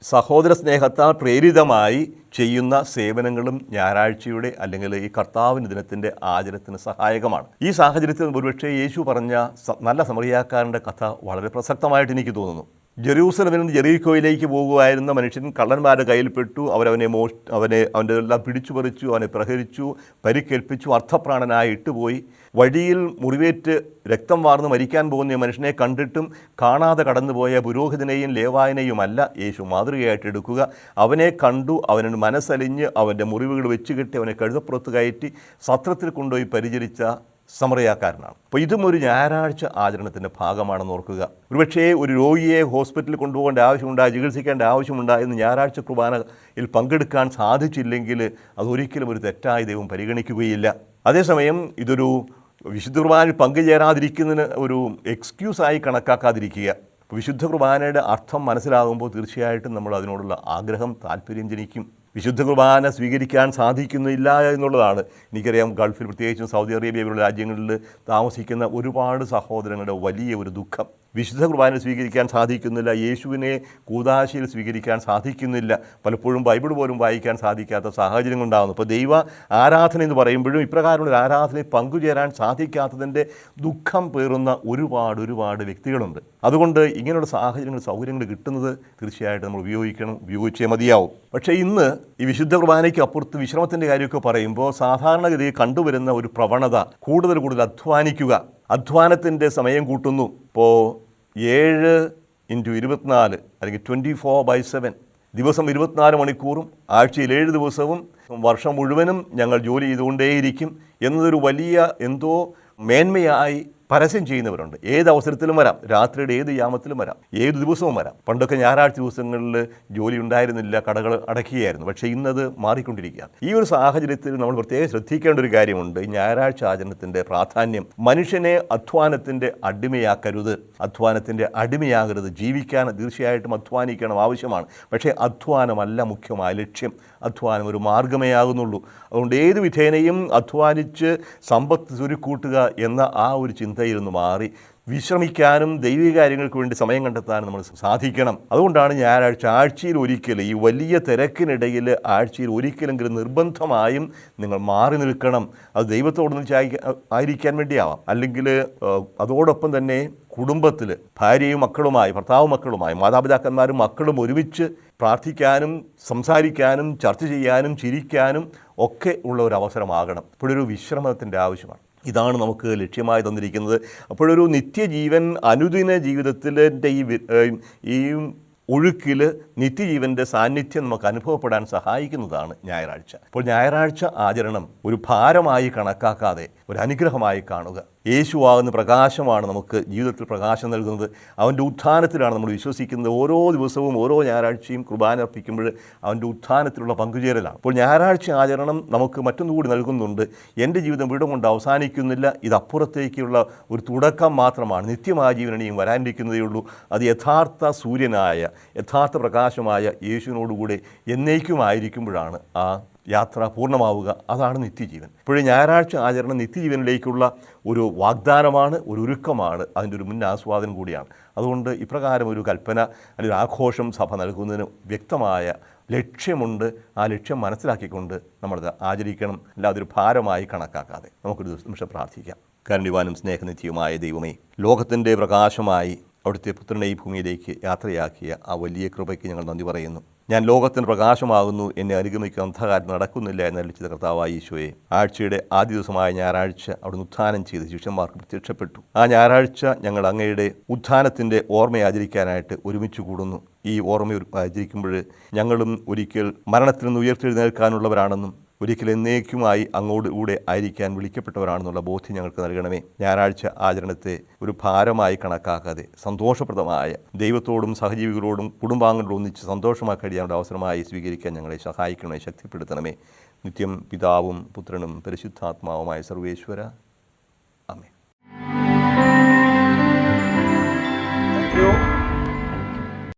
സഹോദര സ്നേഹത്താൽ പ്രേരിതമായി ചെയ്യുന്ന സേവനങ്ങളും ഞായറാഴ്ചയുടെ അല്ലെങ്കിൽ ഈ കർത്താവിൻ്റെ ദിനത്തിൻ്റെ ആചരണത്തിന് സഹായകമാണ്. ഈ സാഹചര്യത്തിൽ ഒരുപക്ഷെ യേശു പറഞ്ഞ നല്ല സമറിയാക്കാരൻ്റെ കഥ വളരെ പ്രസക്തമായിട്ട് എനിക്ക് തോന്നുന്നു. ജെറൂസലമിൽ നിന്ന് ജെറീക്കോയിലേക്ക് പോകുമായിരുന്ന മനുഷ്യൻ കള്ളന്മാരുടെ കയ്യിൽപ്പെട്ടു. അവൻ്റെ എല്ലാം പിടിച്ചു പറിച്ചു, അവനെ പ്രഹരിച്ചു, പരിക്കേൽപ്പിച്ചു, അർത്ഥപ്രാണനായി ഇട്ടുപോയി. വഴിയിൽ മുറിവേറ്റ് രക്തം വാർന്ന് മരിക്കാൻ പോകുന്ന മനുഷ്യനെ കണ്ടിട്ടും കാണാതെ കടന്നുപോയ പുരോഹിതനെയും ലേവായനെയുമല്ല യേശു മാതൃകയായിട്ട് എടുക്കുക. അവനെ കണ്ടു, അവന് മനസ്സലിഞ്ഞ് അവൻ്റെ മുറിവുകൾ വെച്ച് കെട്ടി അവനെ കഴുതപ്പുറത്ത് കയറ്റി സത്രത്തിൽ കൊണ്ടുപോയി പരിചരിച്ച സമറിയാക്കാരനാണ്. അപ്പോൾ ഇതും ഒരു ഞായറാഴ്ച ആചരണത്തിൻ്റെ ഭാഗമാണെന്ന് ഓർക്കുക. ഒരുപക്ഷേ ഒരു രോഗിയെ ഹോസ്പിറ്റലിൽ കൊണ്ടുപോകേണ്ട ആവശ്യമുണ്ടായി, ചികിത്സിക്കേണ്ട ആവശ്യമുണ്ടായി എന്ന് ഞായറാഴ്ച കുർബാനയിൽ പങ്കെടുക്കാൻ സാധിച്ചില്ലെങ്കിൽ അതൊരിക്കലും ഒരു തെറ്റായി ദൈവം പരിഗണിക്കുകയില്ല. അതേസമയം ഇതൊരു വിശുദ്ധ കുർബാനയിൽ പങ്കുചേരാതിരിക്കുന്നതിന് ഒരു എക്സ്ക്യൂസായി കണക്കാക്കാതിരിക്കുക. വിശുദ്ധ കുർബാനയുടെ അർത്ഥം മനസ്സിലാകുമ്പോൾ തീർച്ചയായിട്ടും നമ്മൾ അതിനോടുള്ള ആഗ്രഹം, താല്പര്യം ജനിക്കും. വിശുദ്ധ കുർബാന സ്വീകരിക്കാൻ സാധിക്കുന്നില്ല എന്നുള്ളതാണ്. എനിക്കറിയാം, ഗൾഫിൽ പ്രത്യേകിച്ചും സൗദി അറേബ്യ പോലുള്ള രാജ്യങ്ങളിൽ താമസിക്കുന്ന ഒരുപാട് സഹോദരങ്ങളുടെ വലിയ ഒരു ദുഃഖം. വിശുദ്ധ കുർബാന സ്വീകരിക്കാൻ സാധിക്കുന്നില്ല, യേശുവിനെ കൂദാശയിൽ സ്വീകരിക്കാൻ സാധിക്കുന്നില്ല, പലപ്പോഴും ബൈബിൾ പോലും വായിക്കാൻ സാധിക്കാത്ത സാഹചര്യങ്ങൾ ഉണ്ടാകുന്നു. ഇപ്പോൾ ദൈവ ആരാധന എന്ന് പറയുമ്പോഴും ഇപ്രകാരമുള്ള ആരാധനയിൽ പങ്കുചേരാൻ സാധിക്കാത്തതിൻ്റെ ദുഃഖം പേറുന്ന ഒരുപാട് വ്യക്തികളുണ്ട്. അതുകൊണ്ട് ഇങ്ങനെയുള്ള സാഹചര്യങ്ങൾ, സൗകര്യങ്ങൾ കിട്ടുന്നത് തീർച്ചയായിട്ടും നമ്മൾ ഉപയോഗിച്ചേ മതിയാവും. പക്ഷേ ഇന്ന് ഈ വിശുദ്ധ കുർബാനയ്ക്ക് അപ്പുറത്ത് വിശ്രമത്തിൻ്റെ കാര്യമൊക്കെ പറയുമ്പോൾ സാധാരണഗതിയിൽ കണ്ടുവരുന്ന ഒരു പ്രവണത കൂടുതൽ അധ്വാനിക്കുക, അധ്വാനത്തിൻ്റെ സമയം കൂട്ടുന്നു. ഇപ്പോൾ 7x24 അല്ലെങ്കിൽ 24/7 ദിവസം 24 മണിക്കൂറും ആഴ്ചയിൽ 7 ദിവസവും വർഷം മുഴുവനും ഞങ്ങൾ ജോലി ചെയ്തുകൊണ്ടേയിരിക്കും എന്നതൊരു വലിയ എന്തോ മേന്മയായി പരസ്യം ചെയ്യുന്നവരുണ്ട്. ഏത് അവസരത്തിലും വരാം, രാത്രിയുടെ ഏത് യാമത്തിലും വരാം, ഏത് ദിവസവും വരാം. പണ്ടൊക്കെ ഞായറാഴ്ച ദിവസങ്ങളിൽ ജോലി ഉണ്ടായിരുന്നില്ല, കടകൾ അടയ്ക്കുകയായിരുന്നു. പക്ഷേ ഇന്നത് മാറിക്കൊണ്ടിരിക്കുകയാണ്. ഈ ഒരു സാഹചര്യത്തിൽ നമ്മൾ പ്രത്യേകം ശ്രദ്ധിക്കേണ്ട ഒരു കാര്യമുണ്ട്. ഈ ഞായറാഴ്ച ആചരണത്തിൻ്റെ പ്രാധാന്യം. മനുഷ്യനെ അധ്വാനത്തിൻ്റെ അടിമയാക്കരുത്, അധ്വാനത്തിൻ്റെ അടിമയാകരുത്. ജീവിക്കാൻ തീർച്ചയായിട്ടും അധ്വാനിക്കണം, ആവശ്യമാണ്. പക്ഷേ അധ്വാനമല്ല മുഖ്യമായ ലക്ഷ്യം. അധ്വാനം ഒരു മാർഗ്ഗമേ ആകുന്നുള്ളൂ. അതുകൊണ്ട് ഏത് വിധേനയും അധ്വാനിച്ച് സമ്പത്ത് ചുരുക്കൂട്ടുക എന്ന ആ ഒരു ചിന്തയിൽ നിന്ന് മാറി വിശ്രമിക്കാനും ദൈവിക കാര്യങ്ങൾക്ക് വേണ്ടി സമയം കണ്ടെത്താനും നമ്മൾ സാധിക്കണം. അതുകൊണ്ടാണ് ഞായറാഴ്ച ആഴ്ചയിൽ ഒരിക്കൽ, ഈ വലിയ തിരക്കിനിടയിൽ ആഴ്ചയിൽ ഒരിക്കലെങ്കിലും നിർബന്ധമായും നിങ്ങൾ മാറി നിൽക്കണം. അത് ദൈവത്തോടൊന്നിച്ച് ആയിരിക്കാൻ വേണ്ടിയാവാം, അല്ലെങ്കിൽ അതോടൊപ്പം തന്നെ കുടുംബത്തിൽ ഭാര്യയും മക്കളുമായി, ഭർത്താവും മക്കളുമായി, മാതാപിതാക്കന്മാരും മക്കളും ഒരുമിച്ച് പ്രാർത്ഥിക്കാനും സംസാരിക്കാനും ചർച്ച ചെയ്യാനും ചിരിക്കാനും ഒക്കെ ഉള്ള ഒരു അവസരമാകണം. ഇപ്പോഴൊരു വിശ്രമത്തിൻ്റെ ആവശ്യമാണ്. ഇതാണ് നമുക്ക് ലക്ഷ്യമായി തന്നിരിക്കുന്നത്. അപ്പോഴൊരു നിത്യജീവൻ അനുദിന ജീവിതത്തിൻ്റെ ഈ ഒഴുക്കിൽ നിത്യജീവൻ്റെ സാന്നിധ്യം നമുക്ക് അനുഭവപ്പെടാൻ സഹായിക്കുന്നതാണ് ഞായറാഴ്ച. അപ്പോൾ ഞായറാഴ്ച ആചരണം ഒരു ഭാരമായി കണക്കാക്കാതെ ഒരു അനുഗ്രഹമായി കാണുക. യേശുവാകുന്ന പ്രകാശമാണ് നമുക്ക് ജീവിതത്തിൽ പ്രകാശം നൽകുന്നത്. അവൻ്റെ ഉത്ഥാനത്തിലാണ് നമ്മൾ വിശ്വസിക്കുന്നത്. ഓരോ ദിവസവും ഓരോ ഞായറാഴ്ചയും കുർബാന അർപ്പിക്കുമ്പോൾ അവൻ്റെ ഉത്ഥാനത്തിലുള്ള പങ്കുചേരലാണ്. അപ്പോൾ ഞായറാഴ്ച ആചരണം നമുക്ക് മറ്റൊന്നുകൂടി നൽകുന്നുണ്ട്. എൻ്റെ ജീവിതം ഇവിടെ കൊണ്ട് അവസാനിക്കുന്നില്ല, ഇതപ്പുറത്തേക്കുള്ള ഒരു തുടക്കം മാത്രമാണ്. നിത്യമായ ജീവൻ ഇനിയും വരാനിരിക്കുന്നതേ ഉള്ളൂ. അത് യഥാർത്ഥ സൂര്യനായ, യഥാർത്ഥ പ്രകാശമായ യേശുവിനോടുകൂടെ എന്നേക്കുമായിരിക്കുമ്പോഴാണ് ആ യാത്ര പൂർണ്ണമാവുക. അതാണ് നിത്യജീവൻ. ഇപ്പോഴും ഞായറാഴ്ച ആചരണം നിത്യജീവനിലേക്കുള്ള ഒരു വാഗ്ദാനമാണ്, ഒരു ഒരുക്കമാണ്, അതിൻ്റെ ഒരു മുൻ ആസ്വാദനം കൂടിയാണ്. അതുകൊണ്ട് ഇപ്രകാരം ഒരു കൽപ്പന അല്ലെങ്കിൽ ആഘോഷം സഭ നൽകുന്നതിന് വ്യക്തമായ ലക്ഷ്യമുണ്ട്. ആ ലക്ഷ്യം മനസ്സിലാക്കിക്കൊണ്ട് നമ്മളത് ആചരിക്കണം, അല്ലാതെ ഒരു ഭാരമായി കണക്കാക്കാതെ. നമുക്കൊരു നിമിഷം പ്രാർത്ഥിക്കാം. കാരുണ്യവാനും സ്നേഹനിധിയുമായ ദൈവമേ, ലോകത്തിൻ്റെ പ്രകാശമായി അവിടുത്തെ പുത്രനെ ഈ ഭൂമിയിലേക്ക് യാത്രയാക്കിയ ആ വലിയ കൃപയ്ക്ക് ഞങ്ങൾ നന്ദി പറയുന്നു. ഞാൻ ലോകത്തിന് പ്രകാശമാകുന്നു, എന്നെ അനുഗമിക്കുക അന്ധകാരം നടക്കുന്നില്ല എന്നറിയിച്ച കർത്താവായ ഈശോയെ, ആഴ്ചയുടെ ആദ്യ ദിവസമായ ഞായറാഴ്ച അവിടുന്ന് ഉത്ഥാനം ചെയ്ത് ശിഷ്യന്മാർക്ക് പ്രത്യക്ഷപ്പെട്ടു. ആ ഞായറാഴ്ച ഞങ്ങൾ അങ്ങയുടെ ഉത്ഥാനത്തിൻ്റെ ഓർമ്മ ആചരിക്കാനായിട്ട് ഒരുമിച്ച് കൂടുന്നു. ഈ ഓർമ്മ ആചരിക്കുമ്പോൾ ഞങ്ങളും ഒരിക്കൽ മരണത്തിൽ നിന്ന് ഉയർത്തെഴുന്നേൽക്കാനുള്ളവരാണെന്നും ഒരിക്കൽ എന്നേക്കുമായി അങ്ങോട്ട് കൂടെ ആയിരിക്കാൻ വിളിക്കപ്പെട്ടവരാണെന്നുള്ള ബോധ്യം ഞങ്ങൾക്ക് നൽകണമേ. ഞായറാഴ്ച ആചരണത്തെ ഒരു ഭാരമായി കണക്കാക്കാതെ സന്തോഷപ്രദമായ ദൈവത്തോടും സഹജീവികളോടും കുടുംബാംഗങ്ങളോടും ഒന്നിച്ച് സന്തോഷമായി കഴിയാനുള്ള അവസരമായി സ്വീകരിക്കാൻ ഞങ്ങളെ സഹായിക്കണമേ, ശക്തിപ്പെടുത്തണമേ. നിത്യം പിതാവും പുത്രനും പരിശുദ്ധാത്മാവുമായ സർവേശ്വര. ആമേൻ.